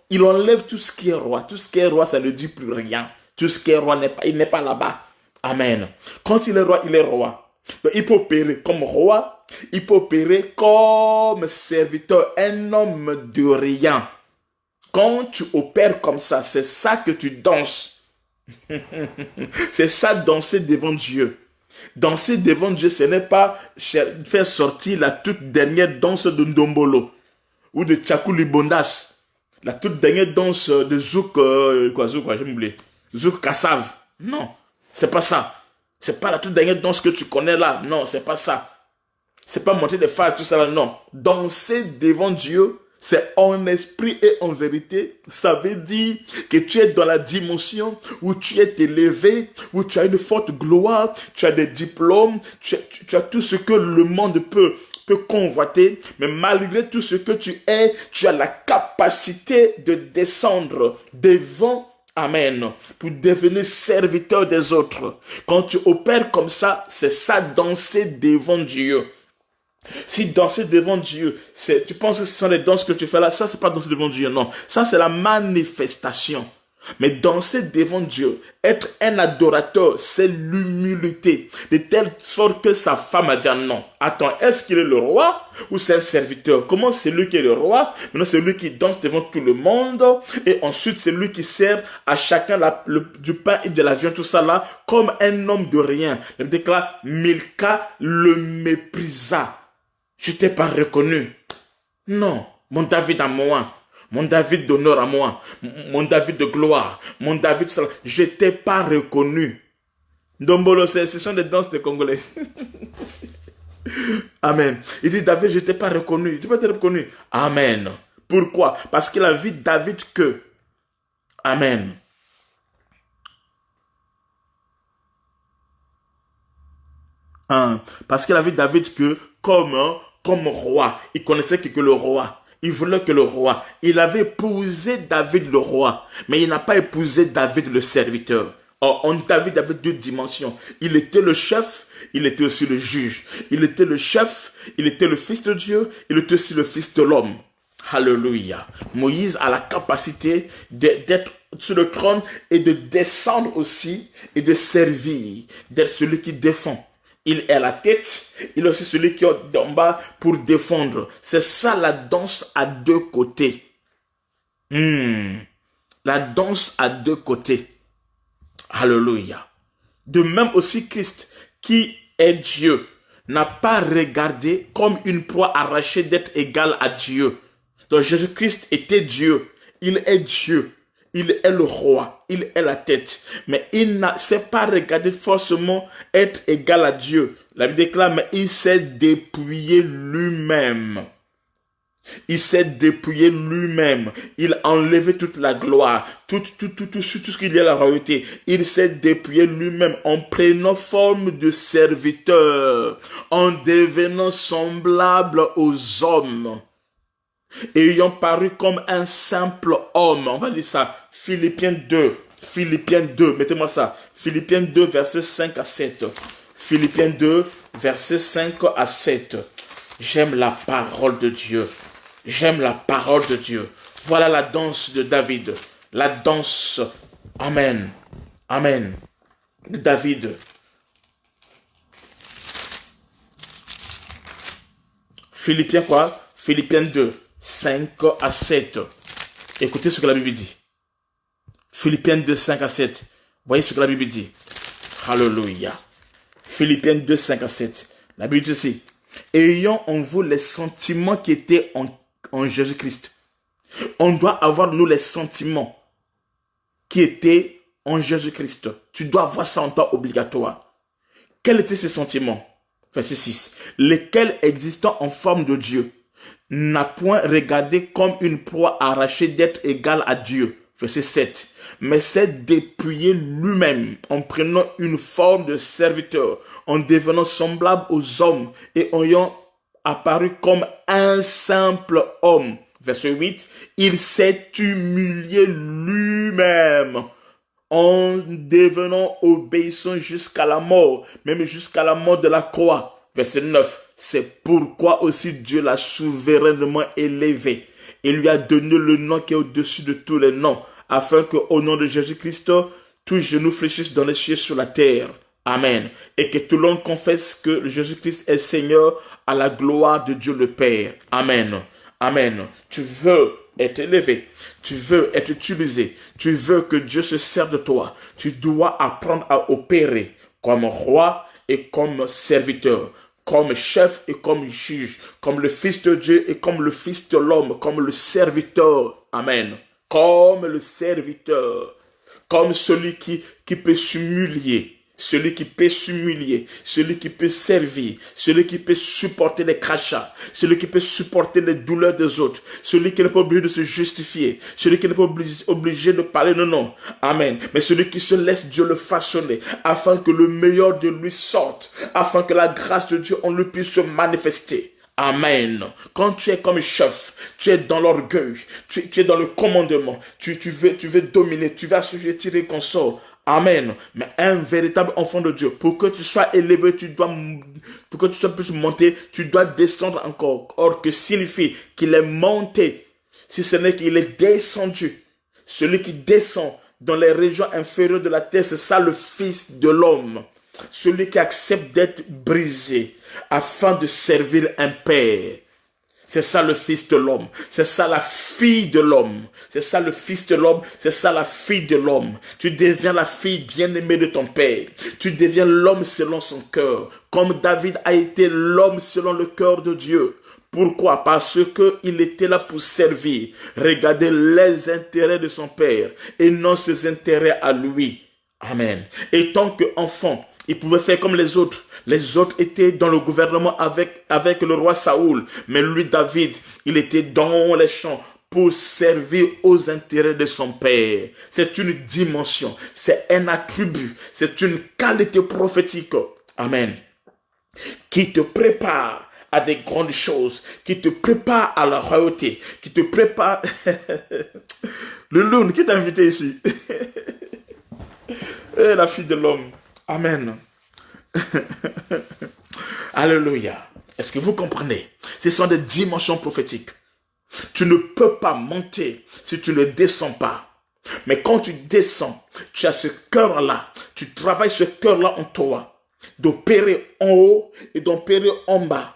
Speaker 1: il enlève tout ce qui est roi. Tout ce qui est roi, ça ne dit plus rien. Tout ce qui est roi, il n'est pas là-bas. Amen. Quand il est roi, il est roi. Donc, il peut opérer comme roi, il peut opérer comme serviteur, un homme de rien. Quand tu opères comme ça, c'est ça que tu danses. C'est ça, danser devant Dieu. Danser devant Dieu, ce n'est pas faire sortir la toute dernière danse de Ndombolo ou de Tchakou Libondas. La toute dernière danse de Zouk, j'ai oublié. Zouk Kassav. Non, c'est pas ça. C'est pas la toute dernière danse que tu connais là. Non, c'est pas ça. C'est pas monter des phases, tout ça là. Non. Danser devant Dieu, c'est en esprit et en vérité. Ça veut dire que tu es dans la dimension où tu es élevé, où tu as une forte gloire, tu as des diplômes, tu as tout ce que le monde peut convoiter, mais malgré tout ce que tu es, tu as la capacité de descendre devant, amen, pour devenir serviteur des autres. Quand tu opères comme ça, c'est ça, danser devant Dieu. Si danser devant Dieu, tu penses que ce sont les danses que tu fais là, ça c'est pas danser devant Dieu, non. Ça c'est la manifestation. Mais danser devant Dieu, être un adorateur, c'est l'humilité. De telle sorte que sa femme a dit non. Attends, est-ce qu'il est le roi ou c'est un serviteur? Comment c'est lui qui est le roi? Maintenant c'est lui qui danse devant tout le monde. Et ensuite c'est lui qui sert à chacun du pain et de la viande, tout ça là, comme un homme de rien. Il déclare, Milka le méprisa. Je t'ai pas reconnu. Non, mon David à moi. Mon David d'honneur à moi, mon David de gloire, mon David, je t'ai pas reconnu. Ndombolo, ce sont des danses de Congolais. Amen. Il dit, David, je t'ai pas reconnu. Tu peux te reconnu. Amen. Pourquoi? Parce qu'il a vu David que. Amen. Parce qu'il a vu David que comme roi. Il connaissait que le roi. Il voulait que le roi, il avait épousé David le roi, mais il n'a pas épousé David le serviteur. Or, en David avait deux dimensions. Il était le chef, il était aussi le juge. Il était le chef, il était le fils de Dieu, il était aussi le fils de l'homme. Alléluia. Moïse a la capacité d'être sur le trône et de descendre aussi et de servir, d'être celui qui défend. Il est la tête, il est aussi celui qui est en bas pour défendre. C'est ça la danse à deux côtés. La danse à deux côtés. Alléluia. De même aussi Christ, qui est Dieu, n'a pas regardé comme une proie arrachée d'être égal à Dieu. Donc Jésus-Christ était Dieu. Il est Dieu. Il est le roi, il est la tête. Mais il ne s'est pas regardé forcément être égal à Dieu. La Bible déclare, mais il s'est dépouillé lui-même. Il s'est dépouillé lui-même. Il a enlevé toute la gloire, tout ce qu'il y a la royauté. Il s'est dépouillé lui-même en prenant forme de serviteur, en devenant semblable aux hommes, ayant paru comme un simple homme. On va dire ça. Philippiens 2, mettez-moi ça. Philippiens 2, versets 5 à 7. Philippiens 2, versets 5 à 7. J'aime la parole de Dieu. J'aime la parole de Dieu. Voilà la danse de David. La danse, amen, amen, de David. Philippiens quoi? Philippiens 2, 5 à 7. Écoutez ce que la Bible dit. Philippiens 2, 5 à 7. Voyez ce que la Bible dit. Alléluia. Philippiens 2, 5 à 7. La Bible dit ceci. Ayant en vous les sentiments qui étaient en Jésus-Christ. On doit avoir, nous, les sentiments qui étaient en Jésus-Christ. Tu dois avoir ça en toi obligatoire. Quels étaient ces sentiments? Verset 6. Lesquels, existant en forme de Dieu, n'a point regardé comme une proie arrachée d'être égal à Dieu. Verset 7. Mais s'est dépouillé lui-même en prenant une forme de serviteur, en devenant semblable aux hommes et ayant apparu comme un simple homme. Verset 8. Il s'est humilié lui-même en devenant obéissant jusqu'à la mort, même jusqu'à la mort de la croix. Verset 9. C'est pourquoi aussi Dieu l'a souverainement élevé et lui a donné le nom qui est au-dessus de tous les noms, afin qu'au nom de Jésus-Christ, tous genoux fléchissent dans les cieux sur la terre. Amen. Et que tout le monde confesse que Jésus-Christ est Seigneur à la gloire de Dieu le Père. Amen. Amen. Tu veux être élevé. Tu veux être utilisé. Tu veux que Dieu se serve de toi. Tu dois apprendre à opérer comme roi et comme serviteur, comme chef et comme juge, comme le Fils de Dieu et comme le Fils de l'homme, comme le serviteur. Amen. Comme le serviteur, comme celui qui peut s'humilier, celui qui peut s'humilier, celui qui peut servir, celui qui peut supporter les crachats, celui qui peut supporter les douleurs des autres, celui qui n'est pas obligé de se justifier, celui qui n'est pas obligé de parler de non. Amen. Mais celui qui se laisse Dieu le façonner, afin que le meilleur de lui sorte, afin que la grâce de Dieu en lui puisse se manifester. Amen. Quand tu es comme chef, tu es dans l'orgueil, tu es dans le commandement, tu veux dominer, tu vas assujettir les consorts. Amen. Mais un véritable enfant de Dieu, pour que tu sois élevé, pour que tu sois plus monté, tu dois descendre encore. Or, que signifie qu'il est monté, si ce n'est qu'il est descendu? Celui qui descend dans les régions inférieures de la terre, c'est ça le Fils de l'homme. Celui qui accepte d'être brisé afin de servir un père. C'est ça le Fils de l'homme. C'est ça la fille de l'homme. C'est ça le Fils de l'homme. C'est ça la fille de l'homme. Tu deviens la fille bien-aimée de ton père. Tu deviens l'homme selon son cœur. Comme David a été l'homme selon le cœur de Dieu. Pourquoi? Parce qu'il était là pour servir. Regarder les intérêts de son père et non ses intérêts à lui. Amen. Et tant qu'enfant, il pouvait faire comme les autres. Les autres étaient dans le gouvernement avec le roi Saoul. Mais lui, David, il était dans les champs pour servir aux intérêts de son père. C'est une dimension, c'est un attribut, c'est une qualité prophétique. Amen. Qui te prépare à des grandes choses, qui te prépare à la royauté, qui te prépare... Le loon, qui t'a invité ici? Et la fille de l'homme. Amen. Alléluia. Est-ce que vous comprenez? Ce sont des dimensions prophétiques. Tu ne peux pas monter si tu ne descends pas. Mais quand tu descends, tu as ce cœur-là. Tu travailles ce cœur-là en toi. D'opérer en haut et d'opérer en bas.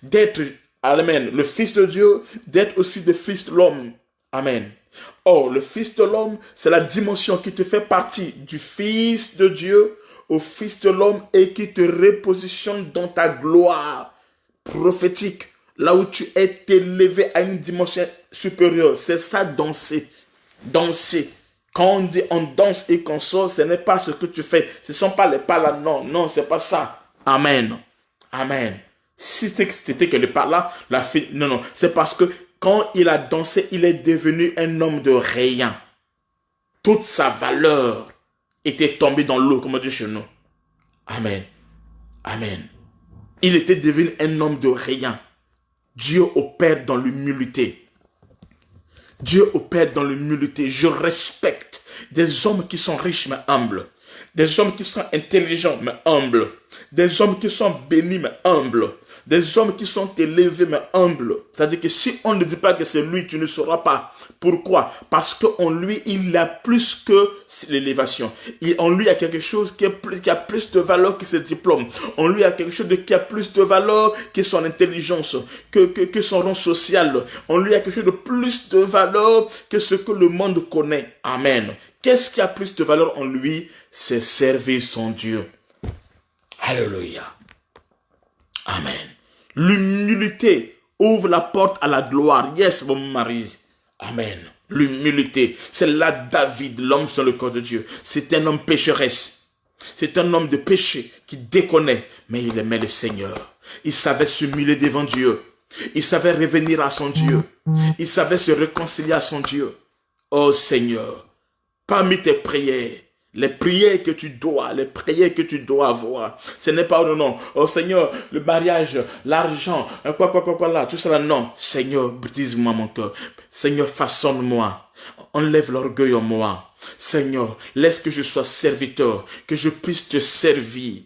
Speaker 1: D'être, amen, le Fils de Dieu, d'être aussi le Fils de l'homme. Amen. Or, le Fils de l'homme, c'est la dimension qui te fait partie du Fils de Dieu au Fils de l'homme et qui te repositionne dans ta gloire prophétique. Là où tu es élevé à une dimension supérieure. C'est ça, danser. Danser. Quand on dit on danse et qu'on sort, ce n'est pas ce que tu fais. Ce ne sont pas les pas là. Non, non, c'est pas ça. Amen. Amen. Si c'était quelque part là, la fille... Non, non, c'est parce que quand il a dansé, il est devenu un homme de rien. Toute sa valeur était tombée dans l'eau, comme on dit chez nous. Amen. Amen. Il était devenu un homme de rien. Dieu opère dans l'humilité. Dieu opère dans l'humilité. Je respecte des hommes qui sont riches mais humbles. Des hommes qui sont intelligents mais humbles. Des hommes qui sont bénis mais humbles. Des hommes qui sont élevés mais humbles. C'est-à-dire que si on ne dit pas que c'est lui, tu ne sauras pas. Pourquoi? Parce qu'en lui, il a plus que l'élévation. En lui, il y a quelque chose qui a plus de valeur que ses diplômes. En lui, il y a quelque chose qui a plus de valeur que son intelligence, que son rang social. En lui, il y a quelque chose de plus de valeur que ce que le monde connaît. Amen. Qu'est-ce qui a plus de valeur en lui? C'est servir son Dieu. Alléluia. Amen. L'humilité ouvre la porte à la gloire. Yes, mon mari. Amen. L'humilité. C'est là David, l'homme sur le corps de Dieu. C'est un homme pécheresse. C'est un homme de péché qui déconnaît. Mais il aimait le Seigneur. Il savait s'humilier devant Dieu. Il savait revenir à son Dieu. Il savait se réconcilier à son Dieu. Oh Seigneur, parmi tes prières, les prières que tu dois avoir. Ce n'est pas, non, non. Oh Seigneur, le mariage, l'argent, quoi, là, tout ça là, non. Seigneur, brise-moi mon cœur. Seigneur, façonne-moi. Enlève l'orgueil en moi. Seigneur, laisse que je sois serviteur, que je puisse te servir.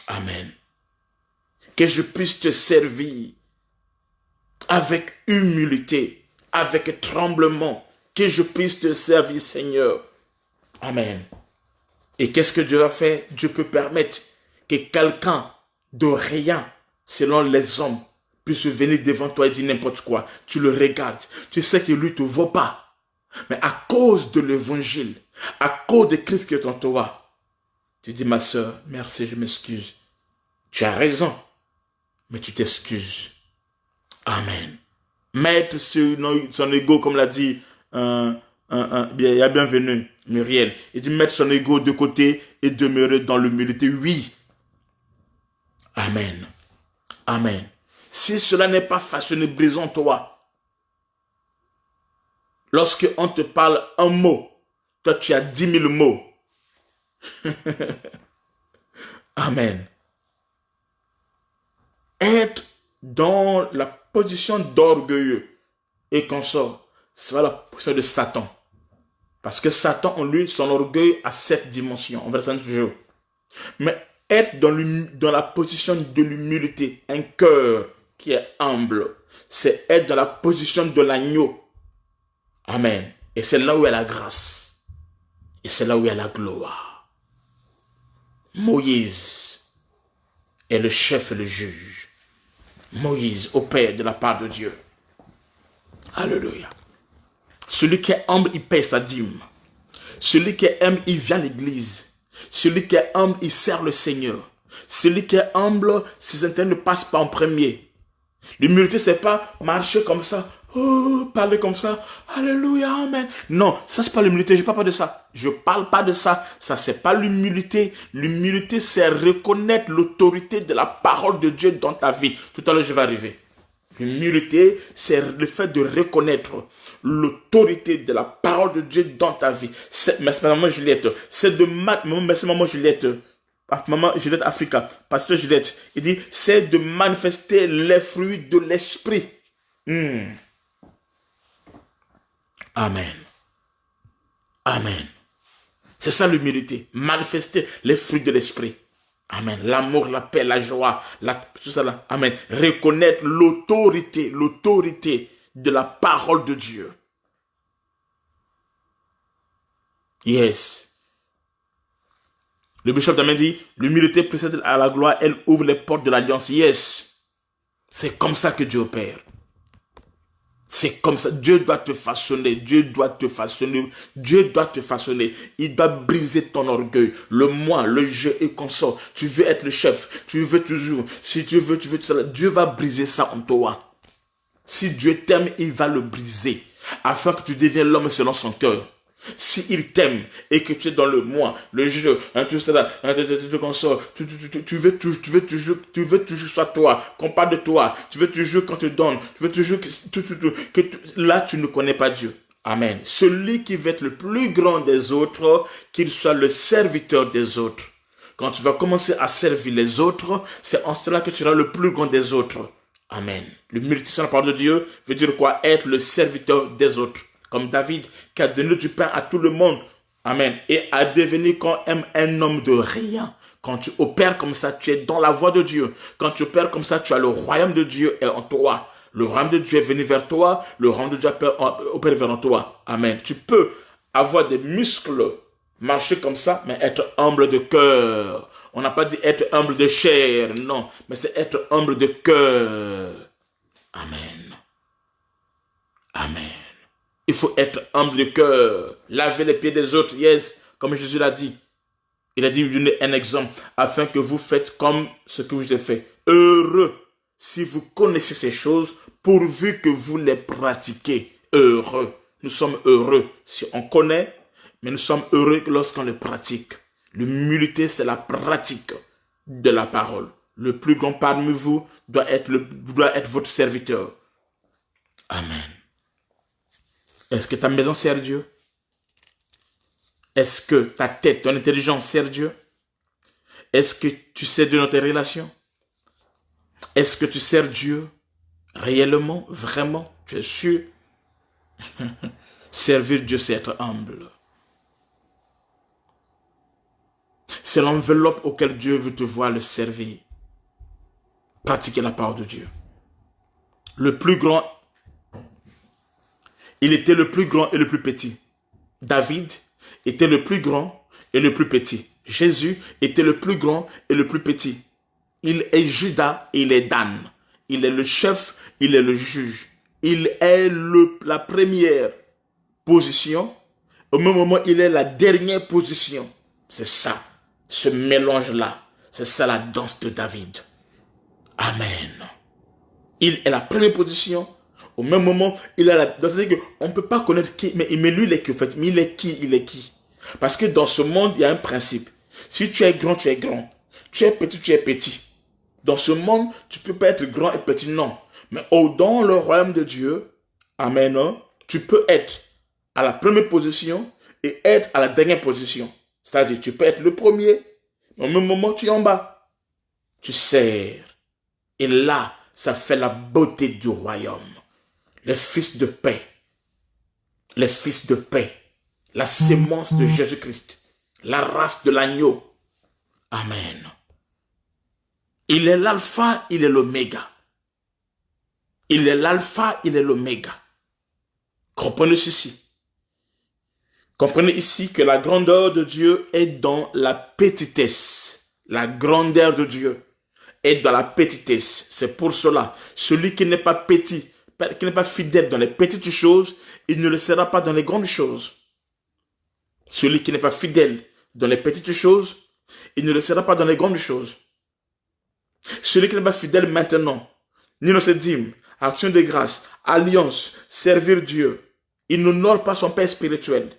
Speaker 1: Amen. Que je puisse te servir avec humilité, avec tremblement, que je puisse te servir, Seigneur. Amen. Et qu'est-ce que Dieu va faire? Dieu peut permettre que quelqu'un de rien, selon les hommes, puisse venir devant toi et dire n'importe quoi. Tu le regardes. Tu sais que lui ne te vaut pas. Mais à cause de l'évangile, à cause de Christ qui est en toi, tu dis, ma soeur, merci, je m'excuse. Tu as raison, mais tu t'excuses. Amen. Mettre son ego, comme l'a dit il y a bienvenu Muriel. Il dit mettre son ego de côté et demeurer dans l'humilité. Oui. Amen. Amen. Si cela n'est pas façonné, brisons-toi. Lorsque on te parle un mot, toi tu as 10 000 mots. Amen. Être dans la position d'orgueilleux et consort, c'est la position de Satan. Parce que Satan, en lui, son orgueil a 7 dimensions. On verra ça toujours. Mais être dans la position de l'humilité, un cœur qui est humble, c'est être dans la position de l'agneau. Amen. Et c'est là où il y a la grâce. Et c'est là où il y a la gloire. Moïse est le chef et le juge. Moïse opère de la part de Dieu. Alléluia. Celui qui est humble, il paye sa dîme. Celui qui est humble, il vient à l'église. Celui qui est humble, il sert le Seigneur. Celui qui est humble, ses intérêts ne passent pas en premier. L'humilité, c'est pas marcher comme ça, parler comme ça, alléluia, amen. Non, ça c'est pas l'humilité, je parle pas de ça. Je parle pas de ça, ça c'est pas l'humilité. L'humilité, c'est reconnaître l'autorité de la parole de Dieu dans ta vie. Tout à l'heure, je vais arriver. L'humilité, c'est le fait de reconnaître l'autorité de la parole de Dieu dans ta vie. Merci maman Juliette. C'est merci maman Juliette. Maman Juliette Africa. Pasteur Juliette. Il dit, c'est de manifester les fruits de l'esprit. Amen. Amen. C'est ça l'humilité. Manifester les fruits de l'esprit. Amen. L'amour, la paix, la joie, tout ça là. Amen. Reconnaître l'autorité de la parole de Dieu. Yes. Le bishop Damien dit, l'humilité précède à la gloire, elle ouvre les portes de l'alliance. Yes. C'est comme ça que Dieu opère. C'est comme ça. Dieu doit te façonner. Dieu doit te façonner. Dieu doit te façonner. Il doit briser ton orgueil. Le moi, le je et consort. Tu veux être le chef. Tu veux toujours. Si tu veux tout ça. Dieu va briser ça en toi. Si Dieu t'aime, il va le briser. Afin que tu deviennes l'homme selon son cœur. S'il t'aime et que tu es dans le moi, le jeu, tout cela, tu console, tu veux toujours soit toi, qu'on parle de toi, tu veux toujours qu'on te donne, tu veux toujours là tu ne connais pas Dieu. Amen. Celui qui veut être le plus grand des autres, qu'il soit le serviteur des autres. Quand tu vas commencer à servir les autres, c'est en cela que tu seras le plus grand des autres. Amen. L'humilité sur la parole de Dieu veut dire quoi? Être le serviteur des autres. Comme David qui a donné du pain à tout le monde. Amen. Et a devenu quand même un homme de rien. Quand tu opères comme ça, tu es dans la voie de Dieu. Quand tu opères comme ça, tu as le royaume de Dieu en toi. Le royaume de Dieu est venu vers toi. Le royaume de Dieu opère vers toi. Amen. Tu peux avoir des muscles, marcher comme ça, mais être humble de cœur. On n'a pas dit être humble de chair, non. Mais c'est être humble de cœur. Amen. Amen. Il faut être humble de cœur. Laver les pieds des autres, yes, comme Jésus l'a dit. Il a dit, donnez un exemple, afin que vous faites comme ce que vous avez fait. Heureux, si vous connaissez ces choses, pourvu que vous les pratiquez. Heureux. Nous sommes heureux si on connaît, mais nous sommes heureux lorsqu'on le pratique. L'humilité, c'est la pratique de la parole. Le plus grand parmi vous doit être votre serviteur. Amen. Est-ce que ta maison sert Dieu? Est-ce que ta tête, ton intelligence sert Dieu? Est-ce que tu sers Dieu dans tes relations? Est-ce que tu sers Dieu réellement, vraiment? Tu es sûr? Servir Dieu, c'est être humble. C'est l'enveloppe auquel Dieu veut te voir le servir. Pratiquer la parole de Dieu. Le plus grand, il était le plus grand et le plus petit. David était le plus grand et le plus petit. Jésus était le plus grand et le plus petit. Il est Judas et il est Dan. Il est le chef, il est le juge. Il est la première position. Au même moment, il est la dernière position. C'est ça, ce mélange-là. C'est ça la danse de David. Amen. Il est la première position. Au même moment, il a la danse. C'est-à-dire qu'on ne peut pas connaître qui, mais lui, il est qui, en fait. Mais il est qui? Parce que dans ce monde, il y a un principe. Si tu es grand, tu es grand. Tu es petit, tu es petit. Dans ce monde, tu ne peux pas être grand et petit, non. Mais dans le royaume de Dieu, amen, tu peux être à la première position et être à la dernière position. C'est-à-dire, tu peux être le premier, mais au même moment, tu es en bas. Tu sers. Et là, ça fait la beauté du royaume. Les fils de paix. Les fils de paix. La sémence de Jésus-Christ. La race de l'agneau. Amen. Il est l'alpha, il est l'oméga. Il est l'alpha, il est l'oméga. Comprenez ceci. Comprenez ici que la grandeur de Dieu est dans la petitesse. La grandeur de Dieu est dans la petitesse. C'est pour cela, celui qui n'est pas petit, qui n'est pas fidèle dans les petites choses, il ne le sera pas dans les grandes choses. Celui qui n'est pas fidèle dans les petites choses, il ne le sera pas dans les grandes choses. Celui qui n'est pas fidèle maintenant, ni dans ses dîmes, action de grâce, alliance, servir Dieu, il n'honore pas son père spirituel.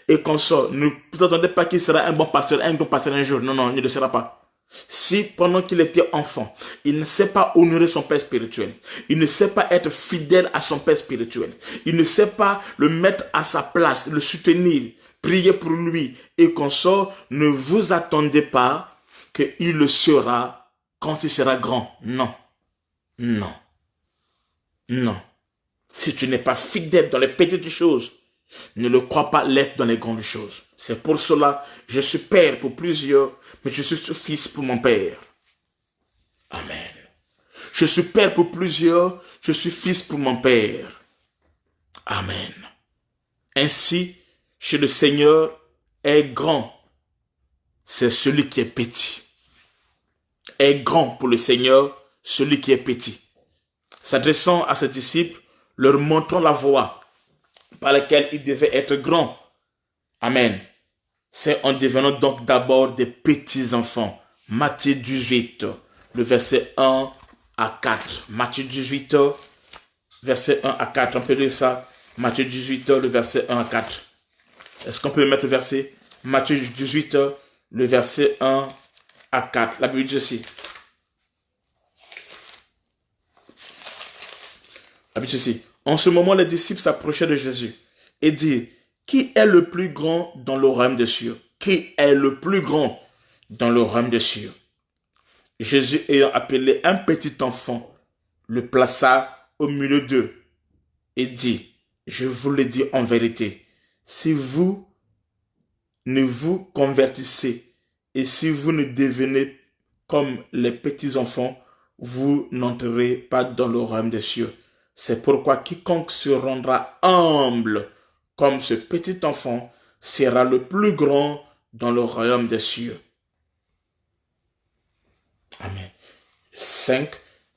Speaker 1: Et qu'on sort, ne vous attendez pas qu'il sera un bon pasteur, un bon pasteur un jour. Non, non, il ne le sera pas. Si pendant qu'il était enfant, il ne sait pas honorer son père spirituel, il ne sait pas être fidèle à son père spirituel, il ne sait pas le mettre à sa place, le soutenir, prier pour lui et qu'on sort, ne vous attendez pas qu'il le sera quand il sera grand. Non, non, non. Si tu n'es pas fidèle dans les petites choses, ne le crois pas l'être dans les grandes choses. C'est pour cela, je suis père pour plusieurs, mais je suis fils pour mon père. Amen. Je suis père pour plusieurs, je suis fils pour mon père. Amen. Ainsi, chez le Seigneur est grand, c'est celui qui est petit. Est grand pour le Seigneur, celui qui est petit. S'adressant à ses disciples, leur montrant la voie par laquelle ils devaient être grands. Amen. C'est en devenant donc d'abord des petits enfants. Matthieu 18, le verset 1 à 4. Matthieu 18, verset 1 à 4. On peut lire ça. Matthieu 18, le verset 1 à 4. Est-ce qu'on peut mettre le verset Matthieu 18, le verset 1 à 4. La Bible dit ceci. La Bible dit ceci. En ce moment, les disciples s'approchaient de Jésus et dirent, qui est le plus grand dans le royaume des cieux? Qui est le plus grand dans le royaume des cieux? Jésus ayant appelé un petit enfant, le plaça au milieu d'eux et dit, je vous le dis en vérité, si vous ne vous convertissez et si vous ne devenez comme les petits enfants, vous n'entrerez pas dans le royaume des cieux. C'est pourquoi quiconque se rendra humble comme ce petit enfant sera le plus grand dans le royaume des cieux. Amen. 5.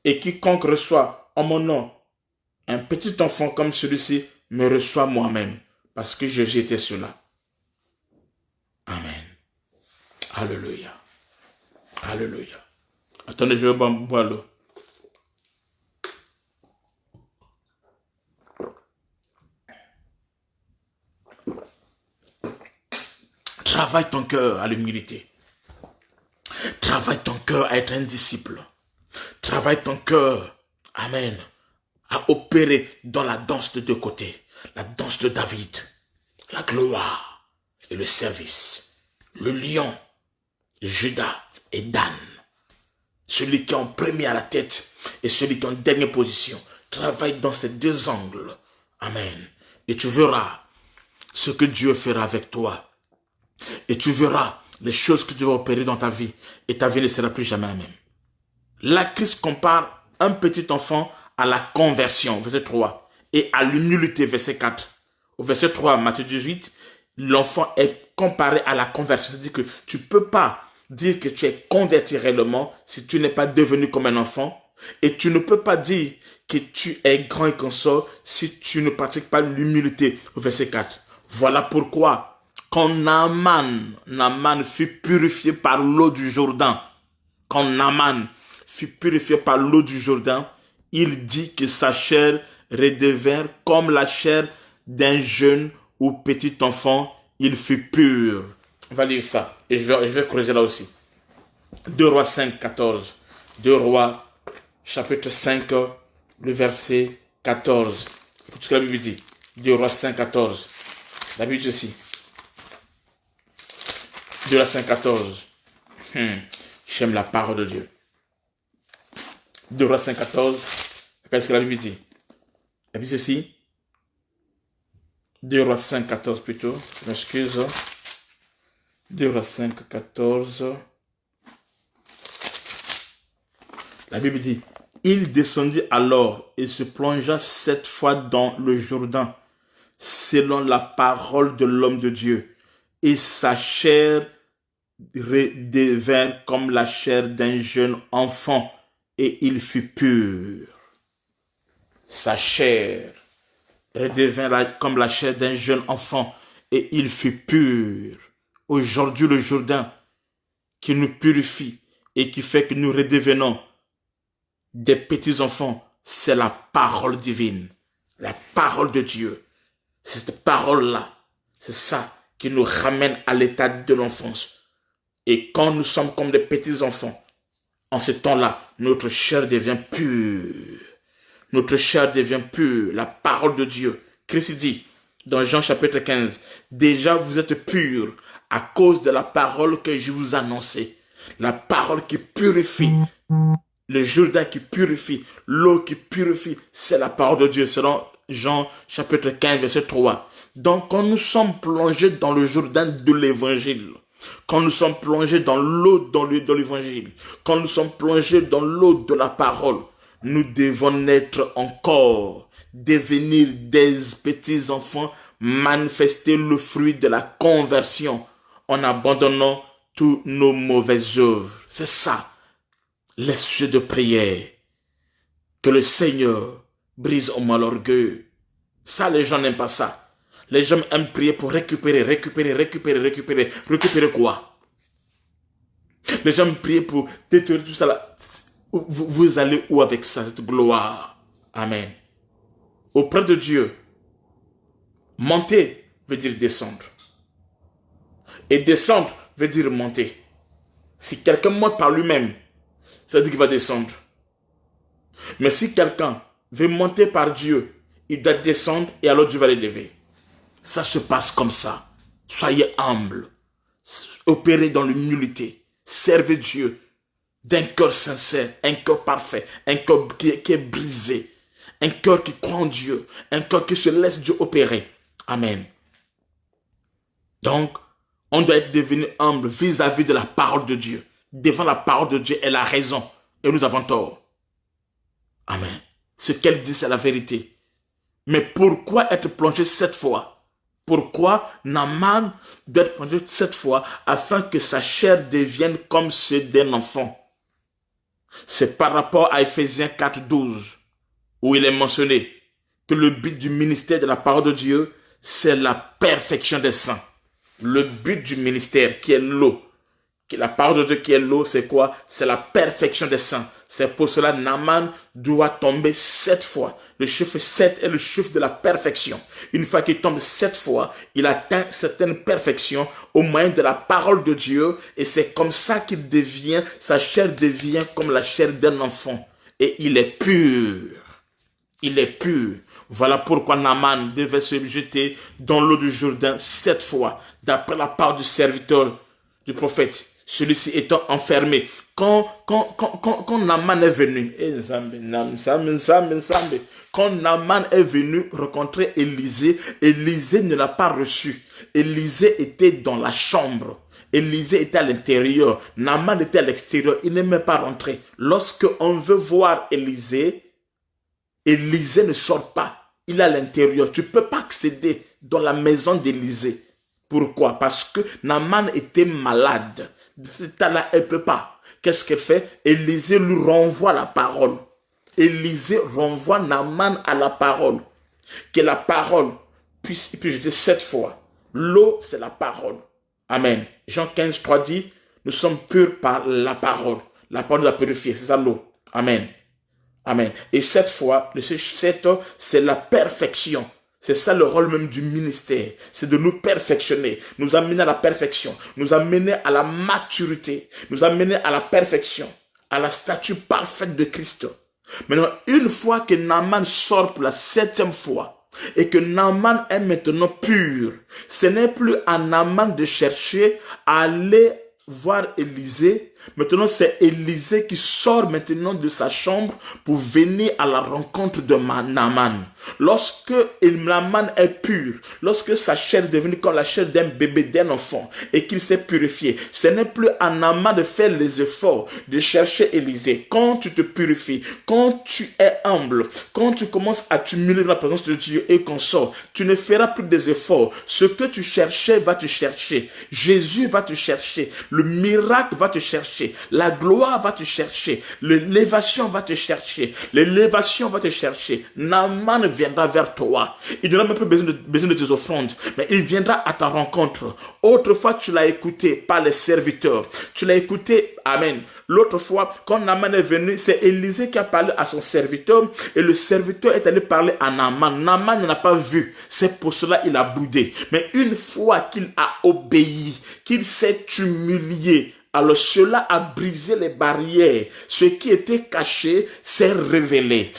Speaker 1: Et quiconque reçoit en mon nom un petit enfant comme celui-ci me reçoit moi-même, parce que Jésus était cela. Amen. Alléluia. Alléluia. Attendez, je vais boire l'eau. Travaille ton cœur à l'humilité. Travaille ton cœur à être un disciple. Travaille ton cœur, amen, à opérer dans la danse de deux côtés. La danse de David, la gloire et le service. Le lion, Judas et Dan. Celui qui est en premier à la tête et celui qui est en dernière position. Travaille dans ces deux angles. Amen. Et tu verras ce que Dieu fera avec toi. Et tu verras les choses que Dieu va opérer dans ta vie. Et ta vie ne sera plus jamais la même. La Christ compare un petit enfant à la conversion, verset 3, et à l'humilité, verset 4. Au verset 3, Matthieu 18, l'enfant est comparé à la conversion. C'est-à-dire que tu ne peux pas dire que tu es converti réellement si tu n'es pas devenu comme un enfant. Et tu ne peux pas dire que tu es grand et consort si tu ne pratiques pas l'humilité, au verset 4. Voilà pourquoi, quand Naaman fut purifié par l'eau du Jourdain, quand Naaman fut purifié par l'eau du Jourdain, il dit que sa chair redevint comme la chair d'un jeune ou petit enfant, il fut pur. On va lire ça, et je vais creuser là aussi. 2 Rois 5, 14. 2 Rois, chapitre 5, le verset 14. C'est ce que la Bible dit. 2 Rois 5, 14. La Bible dit aussi. 2 Rois 5, 14. J'aime la parole de Dieu. 2 Rois 5, 14. Qu'est-ce que la Bible dit? La Bible dit ceci. 2 Rois 5, 14 plutôt. Je m'excuse. 2 Rois 5, 14. La Bible dit, il descendit alors et se plongea 7 fois dans le Jourdain, selon la parole de l'homme de Dieu, et sa chair redevint comme la chair d'un jeune enfant, et il fut pur. Sa chair redevint comme la chair d'un jeune enfant, et il fut pur. Aujourd'hui, le Jourdain qui nous purifie et qui fait que nous redevenons des petits enfants, c'est la parole divine, la parole de Dieu. C'est cette parole-là, c'est ça qui nous ramène à l'état de l'enfance. Et quand nous sommes comme des petits enfants, en ce temps-là, notre chair devient pure. Notre chair devient pure, la parole de Dieu. Christ dit, dans Jean chapitre 15, déjà vous êtes purs à cause de la parole que je vous annonçais. La parole qui purifie. Le Jourdain qui purifie, l'eau qui purifie, c'est la parole de Dieu, selon Jean chapitre 15, verset 3. Donc, quand nous sommes plongés dans le Jourdain de l'évangile, quand nous sommes plongés dans l'eau de l'évangile, quand nous sommes plongés dans l'eau de la parole, nous devons naître encore, devenir des petits enfants, manifester le fruit de la conversion en abandonnant toutes nos mauvaises œuvres. C'est ça. Les sujets de prière, que le Seigneur brise au mal orgueil. Ça, les gens n'aiment pas ça. Les gens aiment prier pour récupérer quoi? Les gens aiment prier pour détruire tout ça là. Vous allez où avec ça, cette gloire? Amen. Auprès de Dieu, monter veut dire descendre. Et descendre veut dire monter. Si quelqu'un monte par lui-même, ça veut dire qu'il va descendre. Mais si quelqu'un veut monter par Dieu, il doit descendre et alors Dieu va l'élever. Ça se passe comme ça. Soyez humbles. Opérez dans l'humilité. Servez Dieu d'un cœur sincère, un cœur parfait, un cœur qui est brisé, un cœur qui croit en Dieu, un cœur qui se laisse Dieu opérer. Amen. Donc, on doit être devenu humble vis-à-vis de la parole de Dieu. Devant la parole de Dieu, elle a raison et nous avons tort. Amen. Ce qu'elle dit, c'est la vérité. Mais pourquoi être plongé 7 fois? Pourquoi Naaman doit être plongé 7 fois afin que sa chair devienne comme celle d'un enfant? C'est par rapport à Ephésiens 4:12 où il est mentionné que le but du ministère de la parole de Dieu, c'est la perfection des saints. Le but du ministère qui est l'eau, la parole de Dieu qui est l'eau, c'est quoi? C'est la perfection des saints. C'est pour cela que Naaman doit tomber 7 fois. Le chiffre 7 est le chiffre de la perfection. Une fois qu'il tombe 7 fois, il atteint certaine perfection au moyen de la parole de Dieu. Et c'est comme ça qu'il devient, sa chair devient comme la chair d'un enfant. Et il est pur. Il est pur. Voilà pourquoi Naaman devait se jeter dans l'eau du Jourdain 7 fois, d'après la part du serviteur du prophète. Celui-ci étant enfermé. Quand Naaman est venu, quand Naaman est venu rencontrer Élisée, Élisée ne l'a pas reçu. Élisée était dans la chambre. Élisée était à l'intérieur. Naaman était à l'extérieur. Il n'aimait pas rentrer. Lorsque on veut voir Élisée, Élisée ne sort pas. Il est à l'intérieur. Tu ne peux pas accéder dans la maison d'Élisée. Pourquoi? Parce que Naaman était malade. De ce temps-là, elle ne peut pas. Qu'est-ce qu'elle fait? Élisée lui renvoie la parole. Élisée renvoie Naaman à la parole. Que la parole puisse jeter 7 fois. L'eau, c'est la parole. Amen. Jean 15:3 dit, nous sommes purs par la parole. La parole nous a purifiés. C'est ça l'eau. Amen. Amen. Et 7 fois, le 7, c'est la perfection. C'est ça le rôle même du ministère. C'est de nous perfectionner, nous amener à la perfection, nous amener à la maturité, nous amener à la perfection, à la statue parfaite de Christ. Maintenant, une fois que Naaman sort pour la 7e fois et que Naaman est maintenant pur, ce n'est plus à Naaman de chercher à aller voir Élisée. Maintenant, c'est Élisée qui sort maintenant de sa chambre pour venir à la rencontre de Naaman. Lorsque Naaman est pur, lorsque sa chair est devenue comme la chair d'un bébé, d'un enfant, et qu'il s'est purifié, ce n'est plus à Naaman de faire les efforts de chercher Élisée. Quand tu te purifies, quand tu es humble, quand tu commences à t'humilier dans la présence de Dieu et qu'on sort, tu ne feras plus des efforts. Ce que tu cherchais va te chercher. Jésus va te chercher. Le miracle va te chercher. La gloire va te chercher. L'élévation va te chercher. L'élévation va te chercher. Naaman viendra vers toi. Il n'aura même pas besoin de tes offrandes, mais il viendra à ta rencontre. Autrefois, tu l'as écouté par les serviteurs. Tu l'as écouté, amen. L'autre fois, quand Naaman est venu, c'est Élisée qui a parlé à son serviteur et le serviteur est allé parler à Naaman. Naaman n'a pas vu. C'est pour cela qu'il a boudé. Mais une fois qu'il a obéi, qu'il s'est humilié, alors cela a brisé les barrières. Ce qui était caché s'est révélé.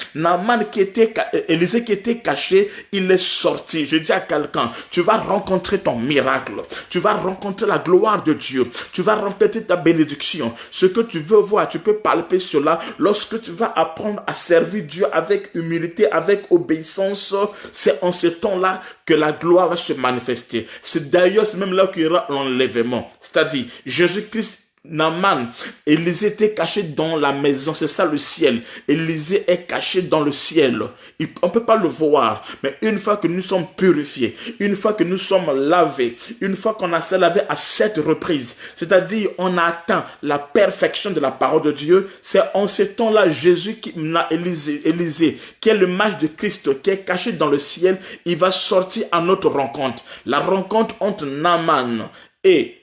Speaker 1: Élisée qui était caché, il est sorti. Je dis à quelqu'un, tu vas rencontrer ton miracle. Tu vas rencontrer la gloire de Dieu. Tu vas rencontrer ta bénédiction. Ce que tu veux voir, tu peux palper cela. Lorsque tu vas apprendre à servir Dieu avec humilité, avec obéissance, c'est en ce temps-là que la gloire va se manifester. C'est d'ailleurs même là qu'il y aura l'enlèvement. C'est-à-dire, Jésus-Christ, Naaman, Élisée était caché dans la maison, c'est ça le ciel. Élisée est caché dans le ciel. On ne peut pas le voir, mais une fois que nous sommes purifiés, une fois que nous sommes lavés, une fois qu'on a s'est lavé à 7 reprises, c'est-à-dire on a atteint la perfection de la parole de Dieu, c'est en ce temps-là Jésus qui n'a Élisée, qui est le mage de Christ, qui est caché dans le ciel, il va sortir à notre rencontre. La rencontre entre Naaman et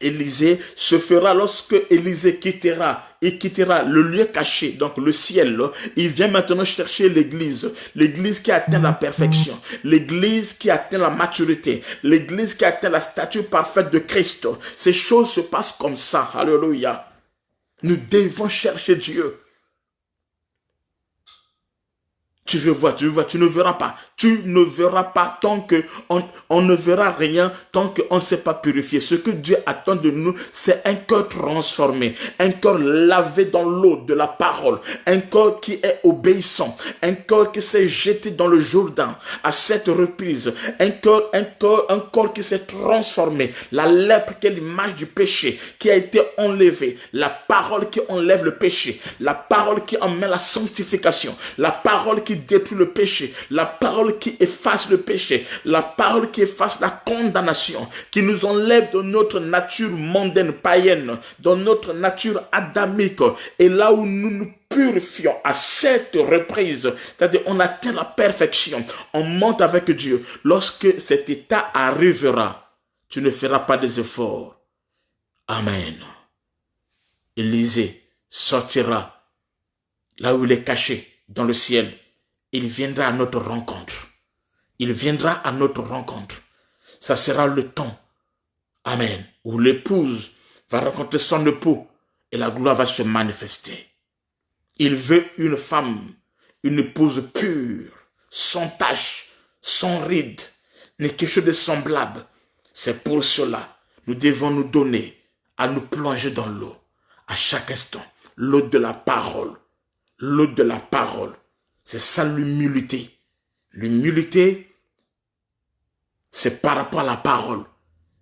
Speaker 1: Élisée se fera lorsque Élisée quittera le lieu caché, donc le ciel. Il vient maintenant chercher l'église qui atteint la perfection, l'église qui atteint la maturité, l'église qui atteint la stature parfaite de Christ. Ces choses se passent comme ça. Alléluia. Nous devons chercher Dieu. Tu veux voir, tu ne verras pas. Tu ne verras pas tant que on ne verra rien, tant qu'on ne s'est pas purifié. Ce que Dieu attend de nous, c'est un cœur transformé, un cœur lavé dans l'eau de la parole, un cœur qui est obéissant, un cœur qui s'est jeté dans le Jourdain à cette reprise, un corps qui s'est transformé. La lèpre qui est l'image du péché, qui a été enlevée, la parole qui enlève le péché, la parole qui emmène la sanctification, la parole qui détruit le péché, la parole qui efface le péché, la parole qui efface la condamnation, qui nous enlève de notre nature mondaine, païenne, de notre nature adamique, et là où nous nous purifions à cette reprise, c'est-à-dire on atteint la perfection, on monte avec Dieu. Lorsque cet état arrivera, tu ne feras pas des efforts. Amen. Élisée sortira là où il est caché, dans le ciel. Il viendra à notre rencontre. Il viendra à notre rencontre. Ça sera le temps, amen, où l'épouse va rencontrer son époux et la gloire va se manifester. Il veut une femme, une épouse pure, sans tache, sans ride, ni quelque chose de semblable. C'est pour cela nous devons nous donner à nous plonger dans l'eau à chaque instant. L'eau de la parole. L'eau de la parole. C'est ça l'humilité. L'humilité, c'est par rapport à la parole.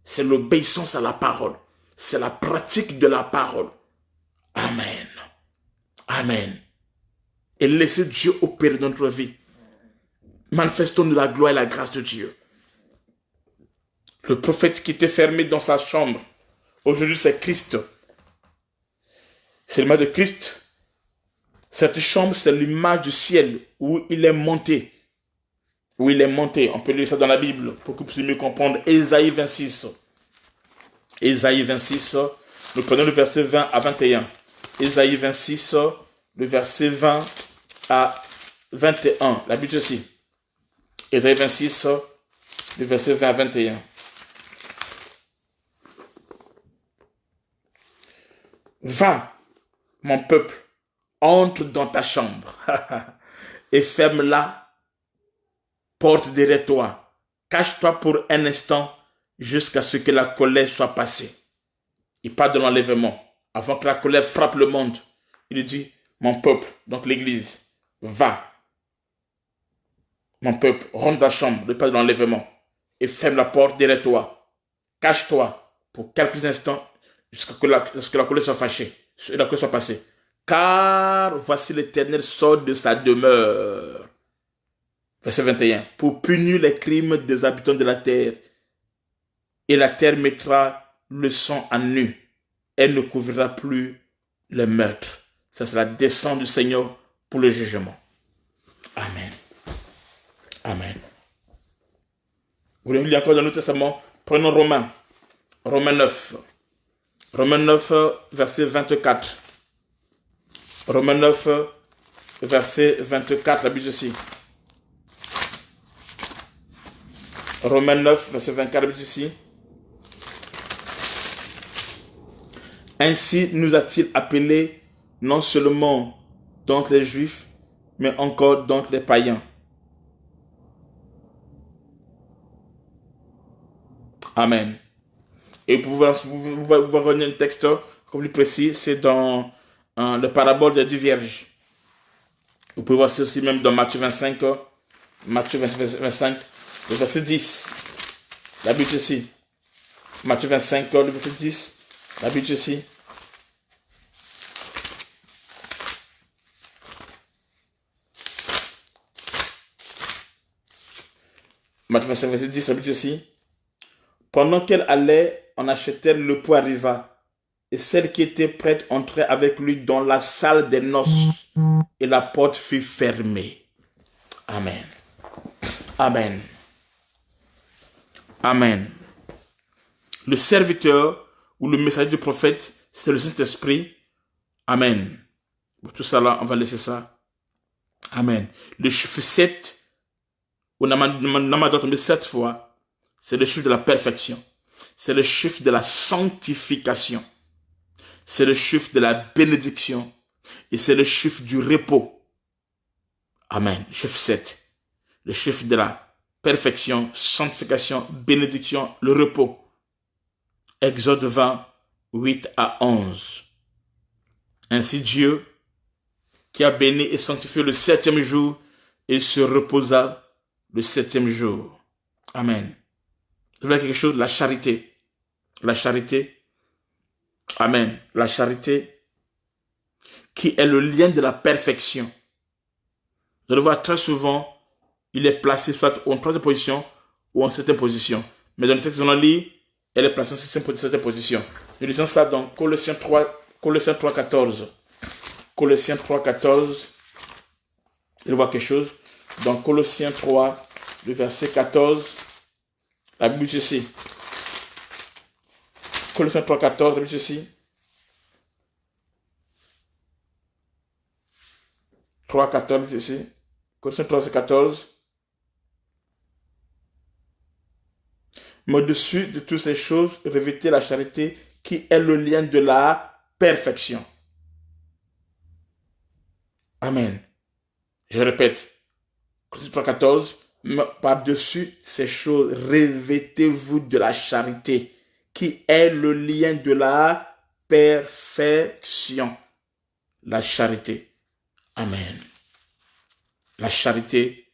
Speaker 1: C'est l'obéissance à la parole. C'est la pratique de la parole. Amen. Amen. Et laissez Dieu opérer dans notre vie. Manifestons-nous la gloire et la grâce de Dieu. Le prophète qui était fermé dans sa chambre, aujourd'hui c'est Christ. C'est l'image de Christ. Cette chambre, c'est l'image du ciel où il est monté. Où il est monté. On peut lire ça dans la Bible pour que vous puissiez mieux comprendre. Ésaïe 26. Ésaïe 26. Nous prenons le verset 20 à 21. Ésaïe 26, le verset 20 à 21. La Bible aussi. Ésaïe 26, le verset 20 à 21. Va, mon peuple, entre dans ta chambre et ferme-la, porte derrière toi. Cache-toi pour un instant jusqu'à ce que la colère soit passée. Il parle de l'enlèvement. Avant que la colère frappe le monde, il dit, mon peuple, donc l'église, va. Mon peuple, rentre dans ta chambre, le pas de l'enlèvement, et ferme la porte derrière toi. Cache-toi pour quelques instants jusqu'à ce que la colère soit fâchée, la colère soit passée. Car voici l'Éternel sort de sa demeure. Verset 21. Pour punir les crimes des habitants de la terre. Et la terre mettra le sang à nu. Elle ne couvrira plus les meurtres. Ça, c'est la descente du Seigneur pour le jugement. Amen. Amen. Vous voulez lire encore dans le Nouveau Testament? Prenons Romains. Romains 9. Romains 9, verset 24. Romains 9, verset 24, la Bible aussi. Romains 9, verset 24, la Bible aussi. Ainsi nous a-t-il appelés non seulement d'entre les Juifs, mais encore d'entre les païens. Amen. Et pour vous voir un texte comme plus précis, c'est dans le parabole des 10 vierges. Vous pouvez voir ça aussi même dans Matthieu 25, Matthieu 25, le verset 10. La Bible aussi. Matthieu 25, le verset 10. La Bible aussi. Matthieu 25, verset 10, la Bible aussi. Pendant qu'elle allait, en acheter, le pot arriva. Et celle qui était prête entrait avec lui dans la salle des noces. Et la porte fut fermée. Amen. Amen. Amen. Le serviteur ou le messager du prophète, c'est le Saint-Esprit. Amen. Bon, tout ça là, on va laisser ça. Amen. Le chiffre 7, on a entendu 7 fois, c'est le chiffre de la perfection. C'est le chiffre de la sanctification. C'est le chiffre de la bénédiction. Et c'est le chiffre du repos. Amen. Chiffre 7. Le chiffre de la perfection, sanctification, bénédiction, le repos. Exode 20, 8 à 11. Ainsi Dieu, qui a béni et sanctifié le 7e jour, et se reposa le 7e jour. Amen. Vous voulez quelque chose? La charité. La charité. Amen. La charité qui est le lien de la perfection. Vous allez voir très souvent, il est placé soit en troisième position ou en septième position. Mais dans le texte qu'on a lu, elle est placée en septième position. Nous lisons ça dans Colossiens 3, 14. Colossiens 3, 14. Vous allez voir quelque chose. Dans Colossiens 3, le verset 14, la Bible dit ceci. Colossiens 3, 14, la Bible dit ceci. 3, 14, la Bible dit ceci. Colossiens 3, verset 14. Mais au-dessus de toutes ces choses, revêtez la charité qui est le lien de la perfection. Amen. Je répète. Colossiens 3, 14. Mais par-dessus ces choses, revêtez-vous de la charité qui est le lien de la perfection. La charité. Amen. La charité,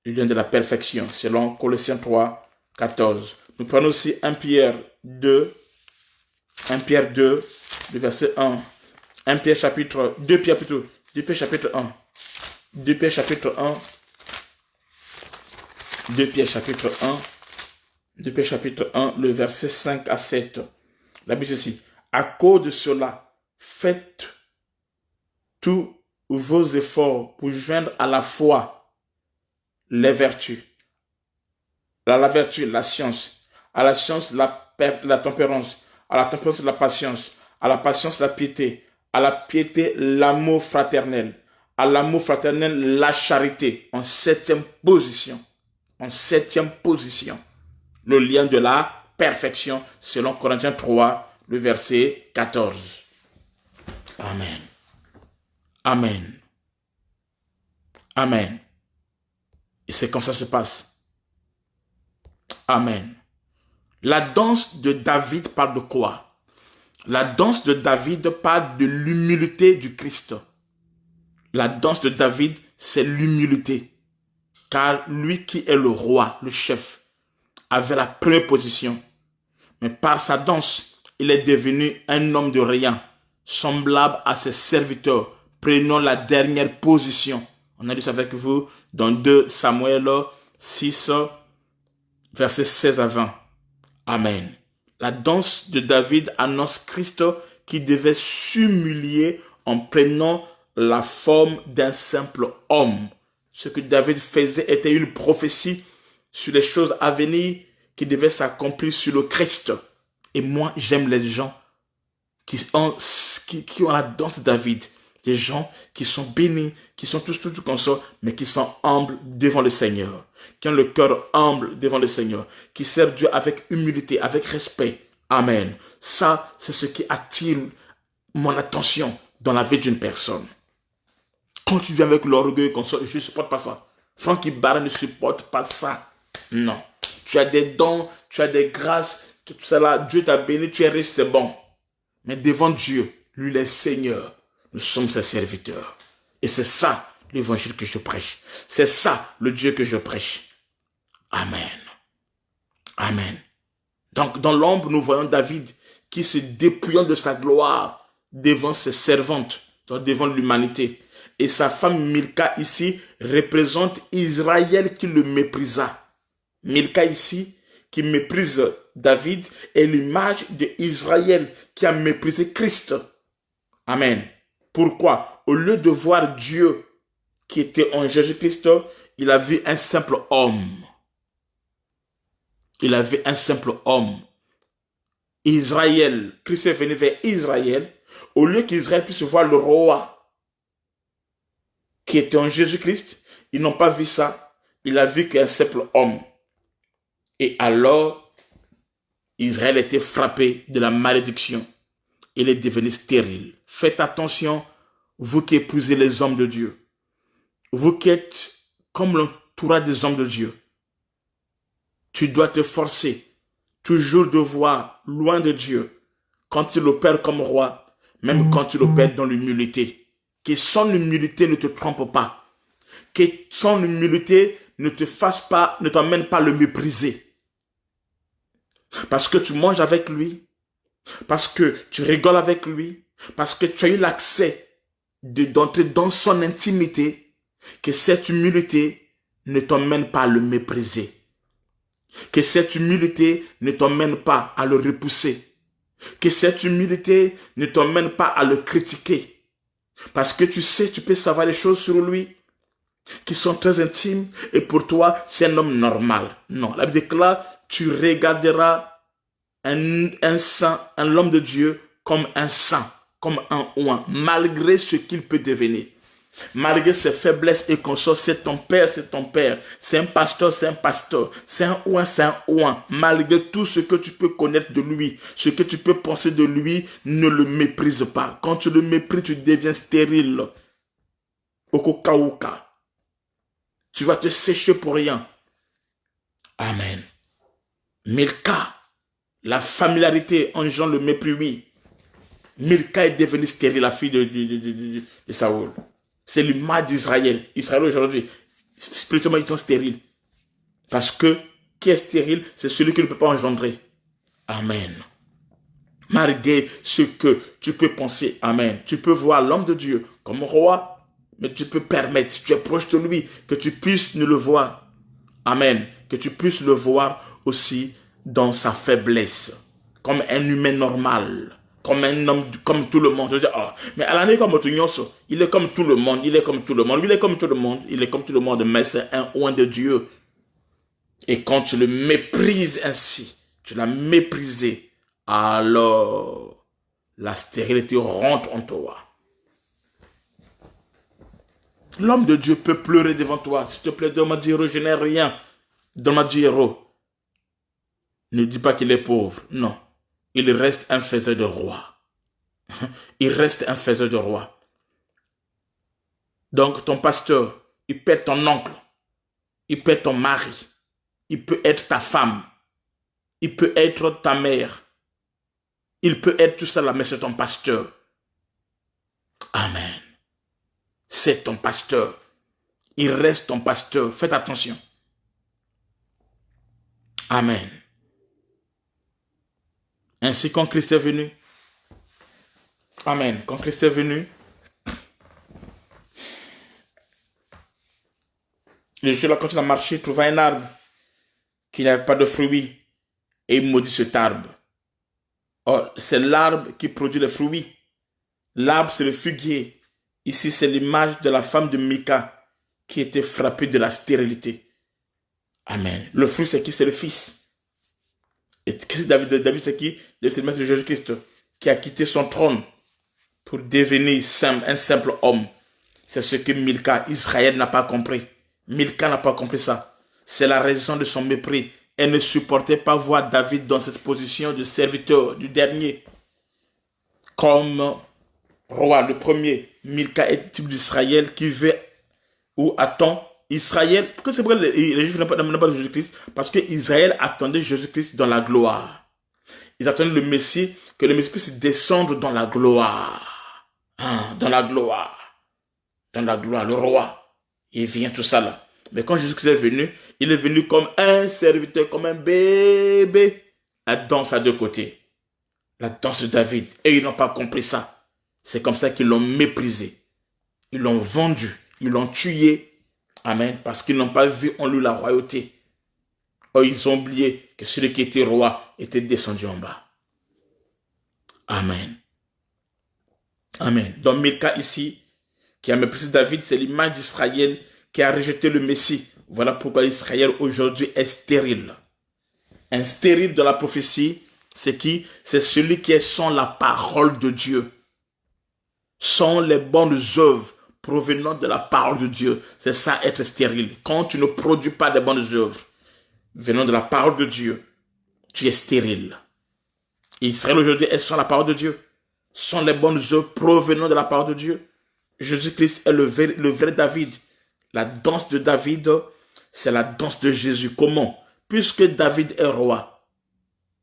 Speaker 1: le lien de la perfection, selon Colossiens 3, 14. Nous prenons aussi 1 Pierre 2, le verset 1. 2 Pierre chapitre 1. 2 Pierre chapitre 1. 2 Pierre chapitre 1. 2 Pierre chapitre 1, le verset 5 à 7. La Bible dit ceci. À cause de cela, faites tous vos efforts pour joindre à la foi les vertus. La vertu, la science. À la science, la tempérance. À la tempérance, la patience. À la patience, la piété. À la piété, l'amour fraternel. À l'amour fraternel, la charité. En septième position. En septième position. Le lien de la perfection, selon Corinthiens 3, le verset 14. Amen. Amen. Amen. Et c'est comme ça se passe. Amen. La danse de David parle de quoi? La danse de David parle de l'humilité du Christ. La danse de David, c'est l'humilité. Car lui qui est le roi, le chef, avait la première position. Mais par sa danse, il est devenu un homme de rien, semblable à ses serviteurs, prenant la dernière position. On a lu ça avec vous dans 2 Samuel 6, versets 16 à 20. Amen. La danse de David annonce Christ qui devait s'humilier en prenant la forme d'un simple homme. Ce que David faisait était une prophétie sur les choses à venir qui devaient s'accomplir sur le Christ. Et moi, j'aime les gens qui ont la danse de David. Des gens qui sont bénis, qui sont tout comme ça, mais qui sont humbles devant le Seigneur. Qui ont le cœur humble devant le Seigneur. Qui servent Dieu avec humilité, avec respect. Amen. Ça, c'est ce qui attire mon attention dans la vie d'une personne. Quand tu viens avec l'orgueil comme ça, je ne supporte pas ça. Francky Barre ne supporte pas ça. Non. Tu as des dons, tu as des grâces, tout ça là, Dieu t'a béni, tu es riche, c'est bon. Mais devant Dieu, lui, le Seigneur, nous sommes ses serviteurs. Et c'est ça l'évangile que je prêche. C'est ça le Dieu que je prêche. Amen. Amen. Donc, dans l'ombre, nous voyons David qui se dépouillant de sa gloire devant ses servantes, devant l'humanité. Et sa femme Milka ici représente Israël qui le méprisa. Milka ici, qui méprise David, est l'image d'Israël qui a méprisé Christ. Amen. Pourquoi? Au lieu de voir Dieu qui était en Jésus-Christ, il a vu un simple homme. Il a vu un simple homme. Israël, Christ est venu vers Israël, au lieu qu'Israël puisse voir le roi qui était en Jésus-Christ, ils n'ont pas vu ça. Il a vu qu'un simple homme. Et alors, Israël était frappé de la malédiction. Il est devenu stérile. Faites attention, vous qui épousez les hommes de Dieu. Vous qui êtes comme l'entourage des hommes de Dieu. Tu dois te forcer toujours de voir loin de Dieu quand il opère comme roi, même quand il opère dans l'humilité. Que son humilité ne te trompe pas. Que son humilité ne te fasse pas, ne t'emmène pas à le mépriser. Parce que tu manges avec lui, parce que tu rigoles avec lui, parce que tu as eu l'accès d'entrer dans son intimité, que cette humilité ne t'emmène pas à le mépriser. Que cette humilité ne t'emmène pas à le repousser. Que cette humilité ne t'emmène pas à le critiquer. Parce que tu sais, tu peux savoir les choses sur lui qui sont très intimes et pour toi, c'est un homme normal. Non, la Bible déclare, tu regarderas un saint, un homme de Dieu comme un saint, comme un oint, malgré ce qu'il peut devenir. Malgré ses faiblesses et consorts, c'est ton père, c'est ton père. C'est un pasteur, c'est un pasteur. C'est un oint, c'est un oint. Malgré tout ce que tu peux connaître de lui, ce que tu peux penser de lui, ne le méprise pas. Quand tu le méprises, tu deviens stérile. Okokauka. Tu vas te sécher pour rien. Amen. Milka, la familiarité engendre le mépris, oui. Milka est devenue stérile, la fille de Saoul. C'est l'image d'Israël. Israël aujourd'hui, spirituellement, ils sont stériles. Parce que qui est stérile, c'est celui qui ne peut pas engendrer. Amen. Malgré ce que tu peux penser, amen. Tu peux voir l'homme de Dieu comme roi, mais tu peux permettre, si tu es proche de lui, que tu puisses le voir. Amen. Que tu puisses le voir aussi dans sa faiblesse, comme un humain normal. Comme un homme, comme tout le monde. Je dis, oh, mais à l'année comme il est comme tout le monde, il est comme tout le monde, il est comme tout le monde, il est comme tout le monde, mais c'est un oint de Dieu. Et quand tu le méprises ainsi, tu l'as méprisé, alors la stérilité rentre en toi. L'homme de Dieu peut pleurer devant toi. S'il te plaît, donne-moi du héros, je n'ai rien. Donne-moi du héros. Ne dis pas qu'il est pauvre, non. Il reste un faiseur de roi. Il reste un faiseur de roi. Donc ton pasteur, il peut être ton oncle, il peut être ton mari, il peut être ta femme, il peut être ta mère, il peut être tout ça là, mais c'est ton pasteur. Amen. C'est ton pasteur. Il reste ton pasteur. Faites attention. Amen. Ainsi, quand Christ est venu, amen, quand Christ est venu, le jour là, quand il a marché, il trouva un arbre qui n'avait pas de fruits et il maudit cet arbre. Or, c'est l'arbre qui produit les fruits. L'arbre, c'est le figuier. Ici, c'est l'image de la femme de Mika qui était frappée de la stérilité. Amen. Le fruit, c'est qui? C'est le fils. Et David, c'est qui? David, c'est le maître de Jésus-Christ qui a quitté son trône pour devenir un simple homme. C'est ce que Milka, Israël, n'a pas compris. Milka n'a pas compris ça. C'est la raison de son mépris. Elle ne supportait pas voir David dans cette position de serviteur du dernier. Comme roi, le premier. Milka est type d'Israël qui veut ou attend Israël. Pourquoi c'est vrai les Juifs n'aiment pas Jésus-Christ? Parce que Israël attendait Jésus-Christ dans la gloire. Ils attendaient le Messie, que le Messie puisse descendre dans la gloire. Dans la gloire. Dans la gloire, le roi. Il vient tout ça là. Mais quand Jésus-Christ est venu, il est venu comme un serviteur, comme un bébé. La danse à deux côtés. La danse de David. Et ils n'ont pas compris ça. C'est comme ça qu'ils l'ont méprisé. Ils l'ont vendu. Ils l'ont tué. Amen. Parce qu'ils n'ont pas vu en lui la royauté. Oh, ils ont oublié que celui qui était roi était descendu en bas. Amen. Amen. Donc Milka ici, qui a méprisé David, c'est l'image d'Israël qui a rejeté le Messie. Voilà pourquoi Israël aujourd'hui est stérile. Un stérile de la prophétie, C'est qui? C'est celui qui est sans la parole de Dieu. Sans les bonnes œuvres provenant de la parole de Dieu. C'est ça être stérile. Quand tu ne produis pas de bonnes œuvres venant de la parole de Dieu, tu es stérile. Israël aujourd'hui est sans la parole de Dieu. Sans les bonnes œuvres provenant de la parole de Dieu. Jésus-Christ est le vrai David. La danse de David, c'est la danse de Jésus. Comment? Puisque David est roi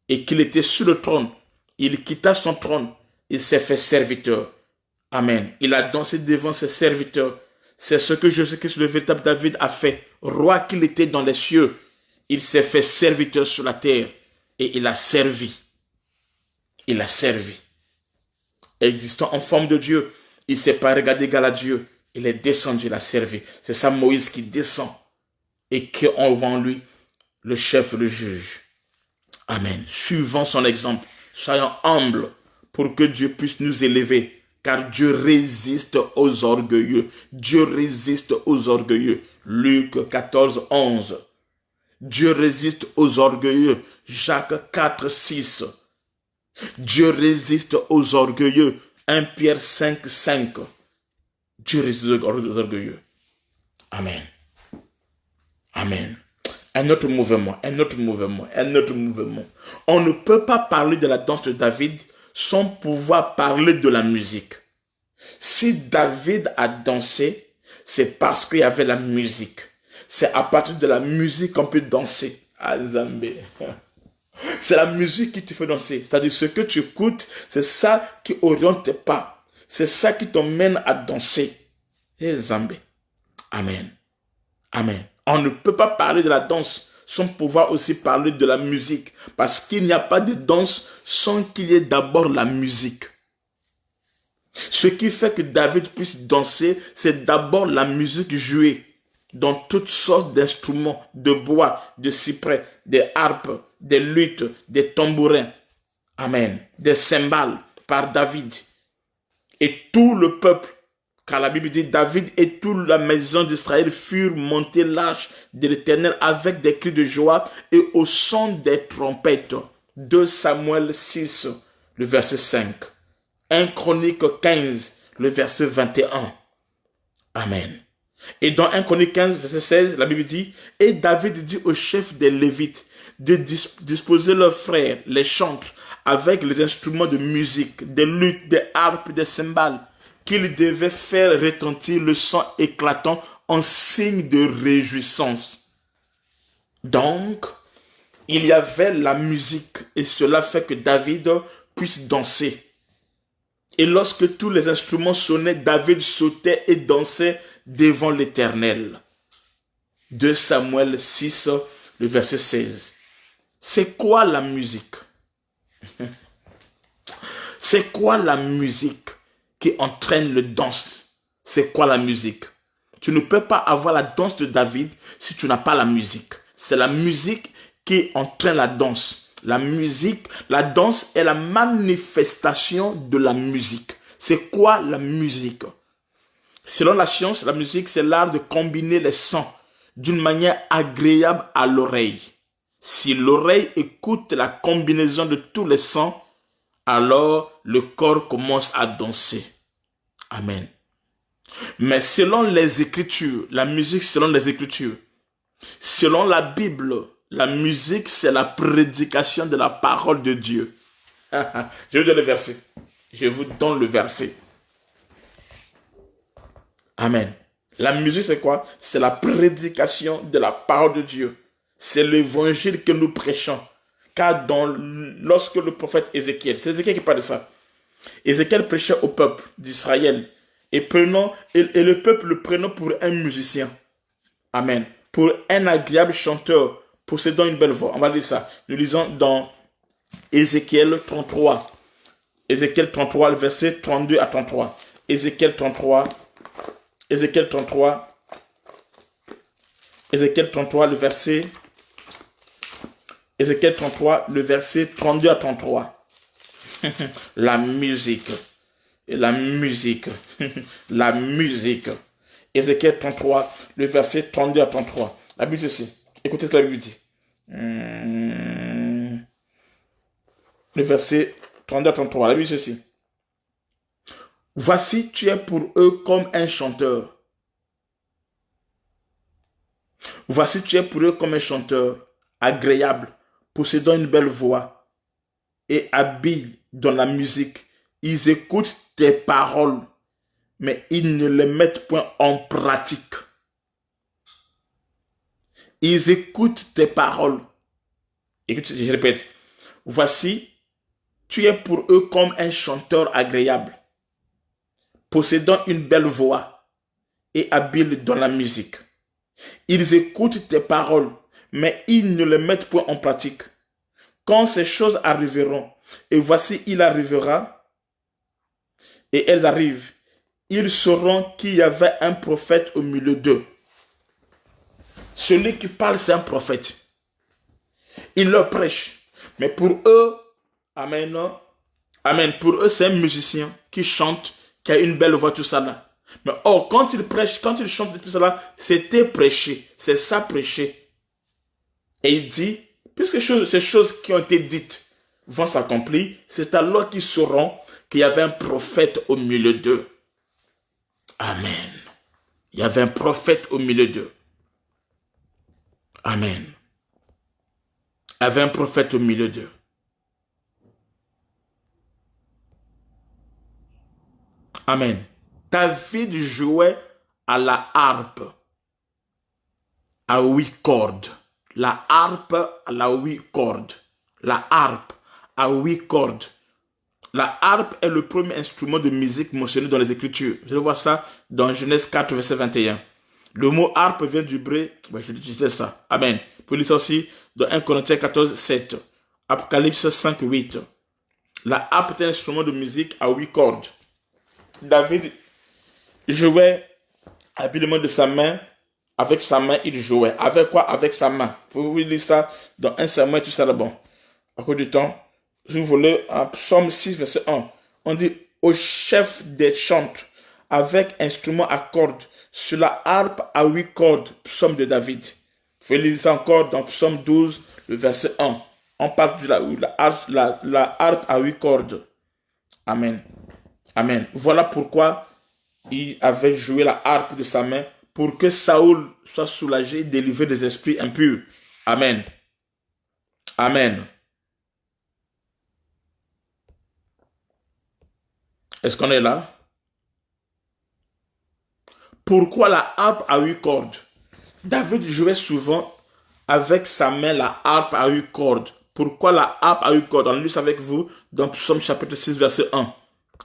Speaker 1: et qu'il était sur le trône, il quitta son trône, il s'est fait serviteur. Amen. Il a dansé devant ses serviteurs. C'est ce que Jésus-Christ, le véritable David, a fait. Roi qu'il était dans les cieux, il s'est fait serviteur sur la terre et il a servi. Il a servi. Existant en forme de Dieu, il ne s'est pas regardé égal à Dieu. Il est descendu, il a servi. C'est ça Moïse qui descend et qu'on voit en lui le chef, le juge. Amen. Suivons son exemple. Soyons humbles pour que Dieu puisse nous élever. Car Dieu résiste aux orgueilleux. Dieu résiste aux orgueilleux. Luc 14, 11. Dieu résiste aux orgueilleux. Jacques 4, 6. Dieu résiste aux orgueilleux. 1 Pierre 5, 5. Dieu résiste aux orgueilleux. Amen. Amen. Un autre mouvement. On ne peut pas parler de la danse de David sans pouvoir parler de la musique. Si David a dansé, c'est parce qu'il y avait la musique. C'est à partir de la musique qu'on peut danser. Ah, Zambé. C'est la musique qui te fait danser. C'est-à-dire ce que tu écoutes, c'est ça qui oriente tes pas. C'est ça qui t'emmène à danser. Et Zambé. Amen. Amen. On ne peut pas parler de la danse sans pouvoir aussi parler de la musique. Parce qu'il n'y a pas de danse sans qu'il y ait d'abord la musique. Ce qui fait que David puisse danser, c'est d'abord la musique jouée dans toutes sortes d'instruments, de bois, de cyprès, des harpes, des luttes, des tambourins. Amen. Des cymbales par David. Et tout le peuple, car la Bible dit, David et toute la maison d'Israël furent montés l'arche de l'Éternel avec des cris de joie et au son des trompettes. 2 Samuel 6, le verset 5. 1 Chronique 15, le verset 21. Amen. Et dans 1 Chronique 15, verset 16, la Bible dit, et David dit au chef des Lévites de disposer leurs frères, les chantres, avec les instruments de musique, des luttes, des harpes, des cymbales, qu'il devait faire retentir le son éclatant en signe de réjouissance. Donc, il y avait la musique et cela fait que David puisse danser. Et lorsque tous les instruments sonnaient, David sautait et dansait devant l'Éternel. 2 Samuel 6, le verset 16. C'est quoi la musique? C'est quoi la musique qui entraîne le danse? C'est quoi la musique? Tu ne peux pas avoir la danse de David si tu n'as pas la musique. C'est la musique qui entraîne la danse. La musique, la danse est la manifestation de la musique. C'est quoi la musique? Selon la science, la musique, c'est l'art de combiner les sons d'une manière agréable à l'oreille. Si l'oreille écoute la combinaison de tous les sons, alors le corps commence à danser. Amen. Mais selon les Écritures, la musique selon les Écritures, selon la Bible, la musique, c'est la prédication de la parole de Dieu. Je vous donne le verset. Je vous donne le verset. Amen. La musique, c'est quoi? C'est la prédication de la parole de Dieu. C'est l'évangile que nous prêchons. Car lorsque le prophète Ézéchiel, c'est Ézéchiel qui parle de ça. Ézéchiel prêchait au peuple d'Israël. Et le peuple le prenant pour un musicien. Amen. Pour un agréable chanteur, possédant une belle voix. On va lire ça. Nous lisons dans Ézéchiel 33. Ézéchiel 33, le verset 32 à 33. Ézéchiel 33, le verset... Ézéchiel 33, le verset 32 à 33. La musique. La musique. La musique. Ézéchiel 33, le verset 32 à 33. La Bible aussi. Écoutez ce que la Bible dit. le verset 32 à 33. La Bible dit ceci. Voici, tu es pour eux comme un chanteur. Voici, tu es pour eux comme un chanteur, agréable, possédant une belle voix et habile dans la musique. Ils écoutent tes paroles, mais ils ne les mettent point en pratique. Ils écoutent tes paroles. Écoute, je répète. Voici, tu es pour eux comme un chanteur agréable, possédant une belle voix et habile dans la musique. Ils écoutent tes paroles, mais ils ne les mettent point en pratique. Quand ces choses arriveront, et voici, il arrivera, et elles arrivent, ils sauront qu'il y avait un prophète au milieu d'eux. Celui qui parle, c'est un prophète. Il leur prêche. Mais pour eux, amen, amen, pour eux, c'est un musicien qui chante, qui a une belle voix, tout ça là. Mais or, quand il prêche, quand il chante, tout ça là, c'était prêcher. C'est ça prêcher. Et il dit, puisque ces choses qui ont été dites vont s'accomplir, c'est alors qu'ils sauront qu'il y avait un prophète au milieu d'eux. Amen. Il y avait un prophète au milieu d'eux. Amen. Il y avait un prophète au milieu d'eux. Amen. David jouait à la harpe à 8 cordes. La harpe à la 8 cordes. La harpe à 8 cordes. La harpe est le premier instrument de musique mentionné dans les Écritures. Je vois ça dans Genèse 4, verset 21. Le mot harpe vient du hébreu. Je disais ça. Amen. Vous pouvez lire ça aussi dans 1 Corinthiens 14, 7. Apocalypse 5, 8. La harpe est un instrument de musique à 8 cordes. David jouait habilement de sa main. Avec sa main, il jouait. Avec quoi? Avec sa main. Vous pouvez lire ça dans 1 Samuel, tout ça là-bas. À cause du temps, si vous voulez, en Psaume 6, verset 1, on dit au chef des chantes, avec instrument à cordes, sur la harpe à 8 cordes, Psaume de David. Vous pouvez lire ça encore dans Psaume 12, le verset 1. On parle de la harpe à 8 cordes. Amen. Amen. Voilà pourquoi il avait joué la harpe de sa main pour que Saoul soit soulagé et délivré des esprits impurs. Amen. Amen. Est-ce qu'on est là? Pourquoi la harpe à 8 cordes? David jouait souvent avec sa main la harpe à 8 cordes. Pourquoi la harpe à 8 cordes? On lit ça avec vous dans Psaume chapitre 6, verset 1.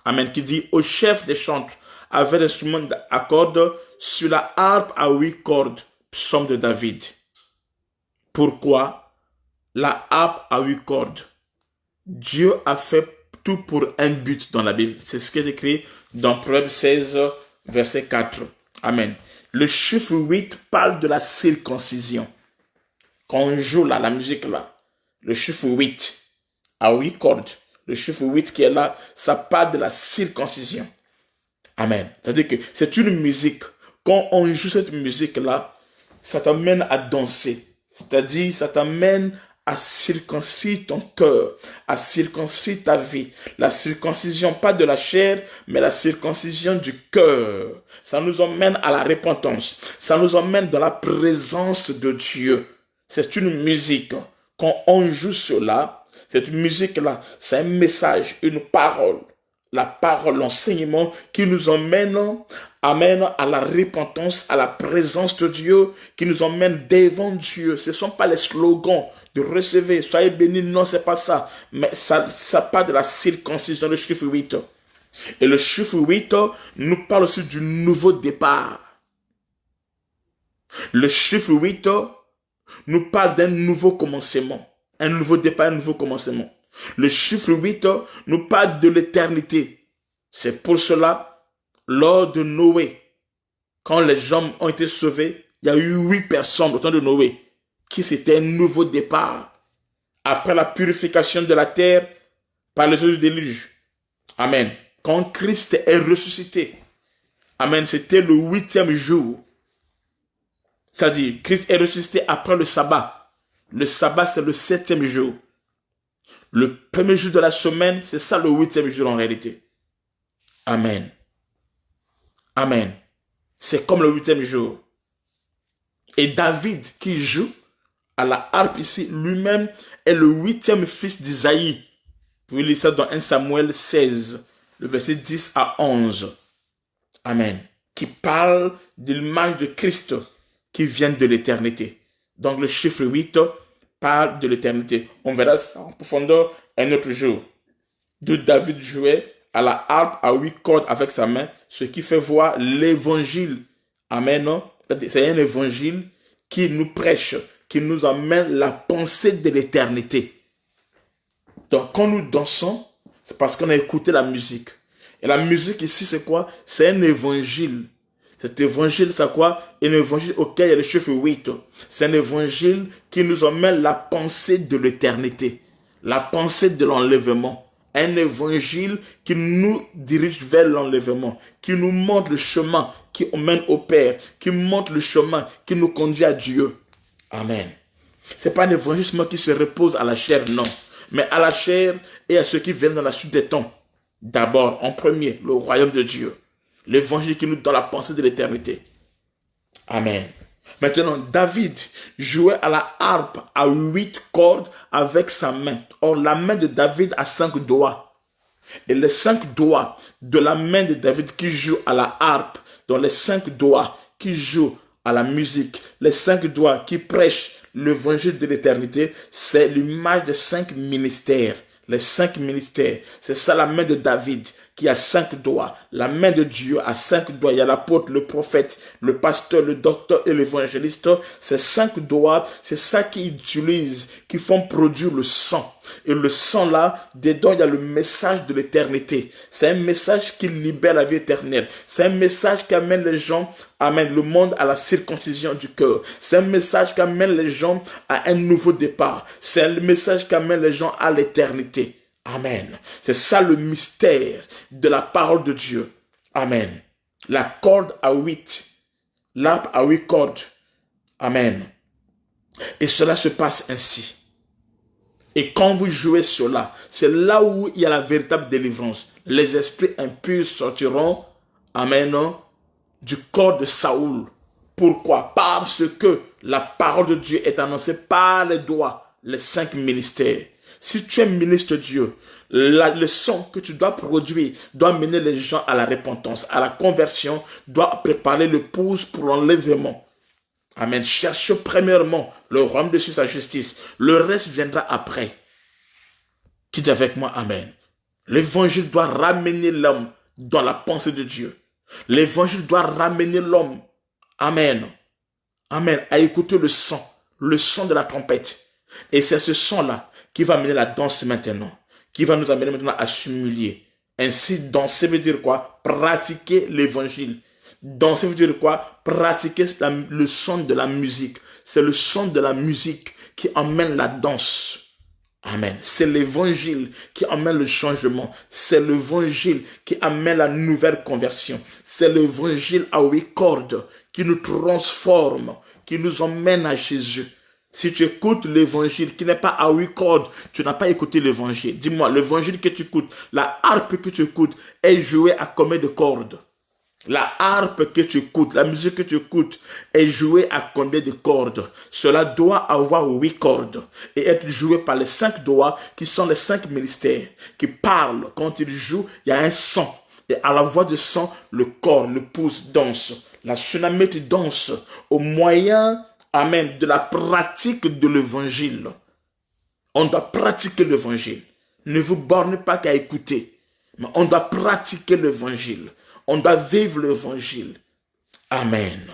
Speaker 1: Amen. Qui dit, au chef des chantres avait l'instrument à cordes sur la harpe à 8 cordes. Psaume de David. Pourquoi la harpe à 8 cordes? Dieu a fait tout pour un but dans la Bible. C'est ce qui est écrit dans Proverbe 16, verset 4. Amen. Le chiffre 8 parle de la circoncision. Quand on joue là, la musique là, le chiffre 8 à 8 cordes, le chiffre 8 qui est là, ça parle de la circoncision. Amen. C'est-à-dire que c'est une musique. Quand on joue cette musique-là, ça t'amène à danser. C'est-à-dire, ça t'amène à circoncire ton cœur, à circoncire ta vie. La circoncision, pas de la chair, mais la circoncision du cœur. Ça nous emmène à la repentance. Ça nous emmène dans la présence de Dieu. C'est une musique. Quand on joue cela, cette musique-là, c'est un message, une parole. La parole, l'enseignement qui nous amène à la repentance, à la présence de Dieu, qui nous emmène devant Dieu. Ce ne sont pas les slogans de recevoir, soyez bénis, non, c'est pas ça. Mais ça parle de la circoncision, le chiffre 8. Et le chiffre 8 nous parle aussi du nouveau départ. Le chiffre 8 nous parle d'un nouveau commencement. Un nouveau départ, un nouveau commencement. Le chiffre 8 nous parle de l'éternité. C'est pour cela, lors de Noé, quand les hommes ont été sauvés, il y a eu 8 personnes au temps de Noé, qui c'était un nouveau départ. Après la purification de la terre par les eaux du déluge. Amen. Quand Christ est ressuscité. Amen. C'était le 8e jour. C'est-à-dire, Christ est ressuscité après le sabbat. Le sabbat, c'est le 7e jour. Le premier jour de la semaine, c'est ça le 8e jour en réalité. Amen. Amen. C'est comme le 8e jour. Et David qui joue à la harpe ici, lui-même est le 8e fils d'Isaïe. Vous pouvez lire ça dans 1 Samuel 16, le verset 10 à 11. Amen. Qui parle de l'image de Christ qui vient de l'éternité. Donc le chiffre 8 parle de l'éternité. On verra ça en profondeur un autre jour. De David jouait à la harpe à 8 cordes avec sa main, ce qui fait voir l'évangile. Amen. C'est un évangile qui nous prêche, qui nous amène la pensée de l'éternité. Donc quand nous dansons, c'est parce qu'on a écouté la musique. Et la musique ici, c'est quoi? C'est un évangile. Cet évangile, c'est quoi? Un évangile auquel il y a le chiffre 8. C'est un évangile qui nous emmène la pensée de l'éternité. La pensée de l'enlèvement. Un évangile qui nous dirige vers l'enlèvement. Qui nous montre le chemin qui emmène au Père. Qui montre le chemin qui nous conduit à Dieu. Amen. C'est pas un évangile qui se repose à la chair, non. Mais à la chair et à ceux qui viennent dans la suite des temps. D'abord, en premier, le royaume de Dieu. L'évangile qui nous donne la pensée de l'éternité. Amen. Maintenant, David jouait à la harpe à 8 cordes avec sa main. Or, la main de David a 5 doigts. Et les 5 doigts de la main de David qui joue à la harpe, dont les 5 doigts qui jouent à la musique, les 5 doigts qui prêchent l'évangile de l'éternité, c'est l'image de 5 ministères. Les 5 ministères, c'est ça la main de David qui a 5 doigts. La main de Dieu a 5 doigts. Il y a l'apôtre, le prophète, le pasteur, le docteur et l'évangéliste. Ces 5 doigts, c'est ça qu'ils utilisent, qui font produire le sang. Et le sang là, dedans, il y a le message de l'éternité. C'est un message qui libère la vie éternelle. C'est un message qui amène les gens, amène le monde à la circoncision du cœur. C'est un message qui amène les gens à un nouveau départ. C'est un message qui amène les gens à l'éternité. Amen. C'est ça le mystère de la parole de Dieu. Amen. La corde à 8. L'arpe à 8 cordes. Amen. Et cela se passe ainsi. Et quand vous jouez cela, c'est là où il y a la véritable délivrance. Les esprits impurs sortiront, amen, du corps de Saoul. Pourquoi? Parce que la parole de Dieu est annoncée par les doigts, les 5 ministères. Si tu es ministre de Dieu, le sang que tu dois produire doit mener les gens à la repentance, à la conversion, doit préparer l'épouse pour l'enlèvement. Amen. Cherche premièrement le royaume de Dieu, sa justice. Le reste viendra après. Qui dit avec moi Amen. L'évangile doit ramener l'homme dans la pensée de Dieu. L'évangile doit ramener l'homme. Amen. Amen. À écouter le son de la trompette. Et c'est ce son-là qui va amener la danse maintenant. Qui va nous amener maintenant à s'humilier. Ainsi, danser veut dire quoi? Pratiquer l'évangile. Danser veut dire quoi? Pratiquer le son de la musique. C'est le son de la musique qui emmène la danse. Amen. C'est l'évangile qui amène le changement. C'est l'évangile qui amène la nouvelle conversion. C'est l'évangile à 8 cordes qui nous transforme, qui nous emmène à Jésus. Si tu écoutes l'évangile qui n'est pas à 8 cordes, tu n'as pas écouté l'évangile. Dis-moi, l'évangile que tu écoutes, la harpe que tu écoutes est jouée à combien de cordes? La harpe que tu écoutes, la musique que tu écoutes est jouée à combien de cordes? Cela doit avoir 8 cordes et être joué par les 5 doigts qui sont les 5 ministères qui parlent. Quand ils jouent, il y a un son. Et à la voix de son, le corps, le pouce danse. La tsunamite danse au moyen, amen, de la pratique de l'évangile. On doit pratiquer l'évangile. Ne vous bornez pas qu'à écouter, mais on doit pratiquer l'évangile. On doit vivre l'évangile. Amen.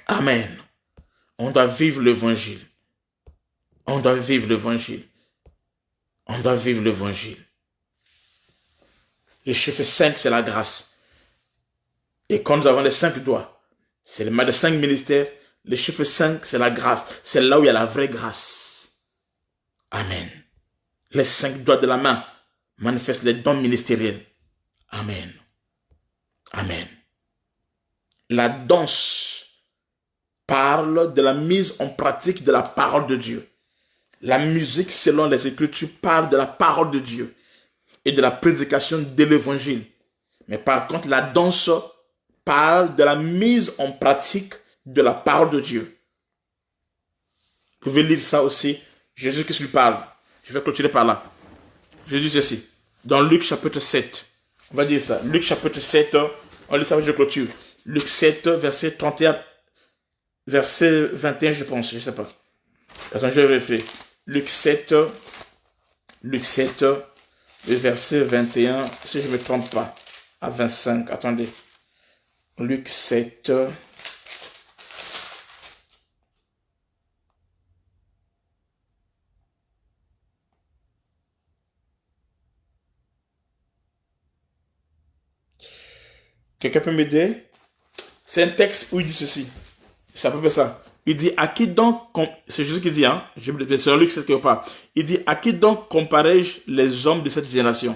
Speaker 1: Amen. On doit vivre l'évangile. On doit vivre l'évangile. On doit vivre l'évangile. Le chiffre 5, c'est la grâce. Et quand nous avons les 5 doigts, c'est le mal de 5 ministères. Le chiffre 5, c'est la grâce. C'est là où il y a la vraie grâce. Amen. Les 5 doigts de la main manifestent les dons ministériels. Amen. Amen. La danse parle de la mise en pratique de la parole de Dieu. La musique, selon les Écritures, parle de la parole de Dieu et de la prédication de l'Évangile. Mais par contre, la danse parle de la mise en pratique de la parole de Dieu. Vous pouvez lire ça aussi. Jésus-Christ lui parle. Je vais continuer par là. Jésus ceci. Dans Luc chapitre 7. On va dire ça. Luc chapitre 7. On lit ça, je clôture. Luc 7, verset 31. Verset 21, je pense. Je ne sais pas. Attends, je vais vérifier. Luc 7, le verset 21, si je ne me trompe pas, à 25, attendez. Luc 7, quelqu'un peut m'aider? C'est un texte où il dit ceci. C'est à peu près ça. Il dit, à qui donc, c'est Jésus qui dit, hein, c'est en Luc 7 quelque part. Il dit, à qui donc comparais-je les hommes de cette génération?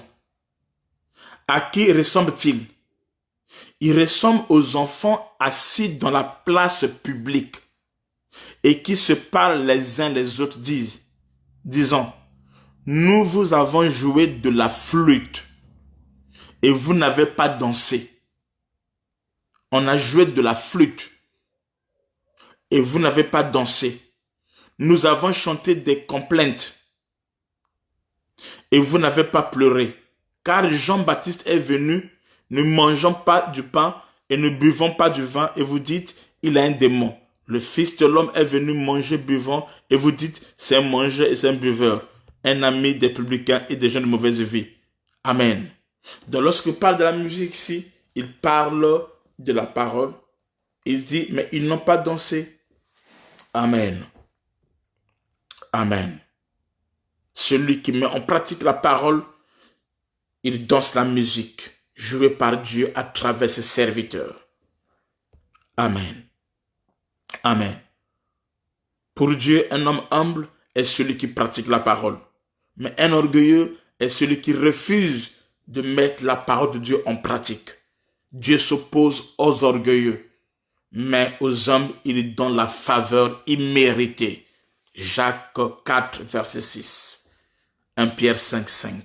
Speaker 1: À qui ressemblent-ils? Ils ressemblent aux enfants assis dans la place publique et qui se parlent les uns les autres, disant, nous vous avons joué de la flûte et vous n'avez pas dansé. On a joué de la flûte et vous n'avez pas dansé. Nous avons chanté des complaintes et vous n'avez pas pleuré. Car Jean-Baptiste est venu, ne mangeant pas du pain et ne buvant pas du vin, et vous dites, il a un démon. Le Fils de l'homme est venu manger, buvant, et vous dites, c'est un mangeur et c'est un buveur, un ami des publicains et des gens de mauvaise vie. Amen. Donc lorsqu'il parle de la musique ici, il parle de la parole. Il dit, mais ils n'ont pas dansé. Amen. Amen. Celui qui met en pratique la parole, il danse la musique jouée par Dieu à travers ses serviteurs. Amen. Amen. Pour Dieu, un homme humble est celui qui pratique la parole. Mais un orgueilleux est celui qui refuse de mettre la parole de Dieu en pratique. Dieu s'oppose aux orgueilleux, mais aux hommes, il donne la faveur imméritée. Jacques 4, verset 6. 1 Pierre 5, 5.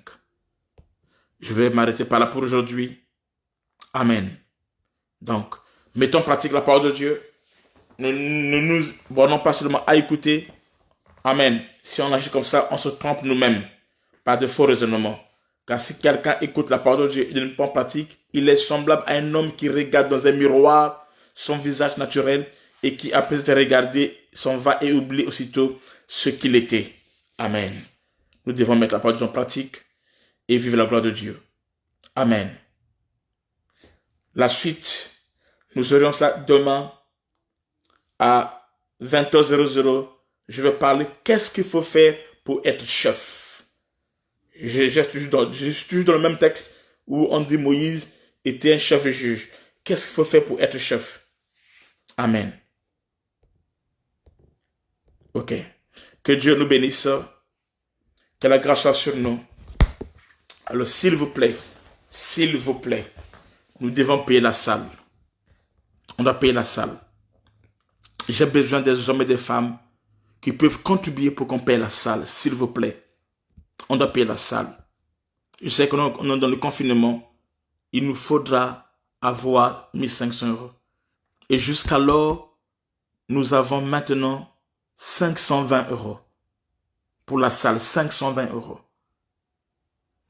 Speaker 1: Je vais m'arrêter par là pour aujourd'hui. Amen. Donc, mettons en pratique la parole de Dieu. Ne nous bornons pas seulement à écouter. Amen. Si on agit comme ça, on se trompe nous-mêmes par de faux raisonnements. Car si quelqu'un écoute la parole de Dieu et ne le met pas en pratique, il est semblable à un homme qui regarde dans un miroir son visage naturel et qui, après être regardé, s'en va et oublie aussitôt ce qu'il était. Amen. Nous devons mettre la parole de Dieu en pratique et vivre la gloire de Dieu. Amen. La suite, nous aurons ça demain à 20h00. Je vais parler qu'est-ce qu'il faut faire pour être chef. Je suis toujours dans le même texte où on dit Moïse était un chef et juge. Qu'est-ce qu'il faut faire pour être chef? Amen. Ok. Que Dieu nous bénisse. Que la grâce soit sur nous. Alors, s'il vous plaît, nous devons payer la salle. On doit payer la salle. J'ai besoin des hommes et des femmes qui peuvent contribuer pour qu'on paye la salle, s'il vous plaît. On doit payer la salle. Je sais qu'on est dans le confinement. Il nous faudra avoir 1500 €. Et jusqu'alors, nous avons maintenant 520 € pour la salle, 520 €.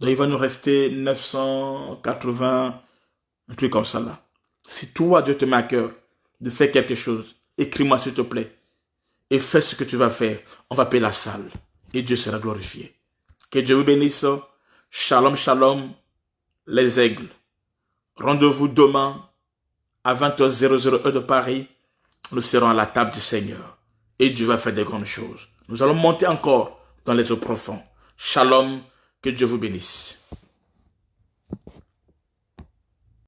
Speaker 1: Donc, il va nous rester 980, un truc comme ça là. Si toi, Dieu te met à cœur de faire quelque chose, écris-moi s'il te plaît. Et fais ce que tu vas faire. On va payer la salle. Et Dieu sera glorifié. Que Dieu vous bénisse. Shalom, shalom, les aigles. Rendez-vous demain à 20h00 heure de Paris. Nous serons à la table du Seigneur. Et Dieu va faire des grandes choses. Nous allons monter encore dans les eaux profondes. Shalom, que Dieu vous bénisse.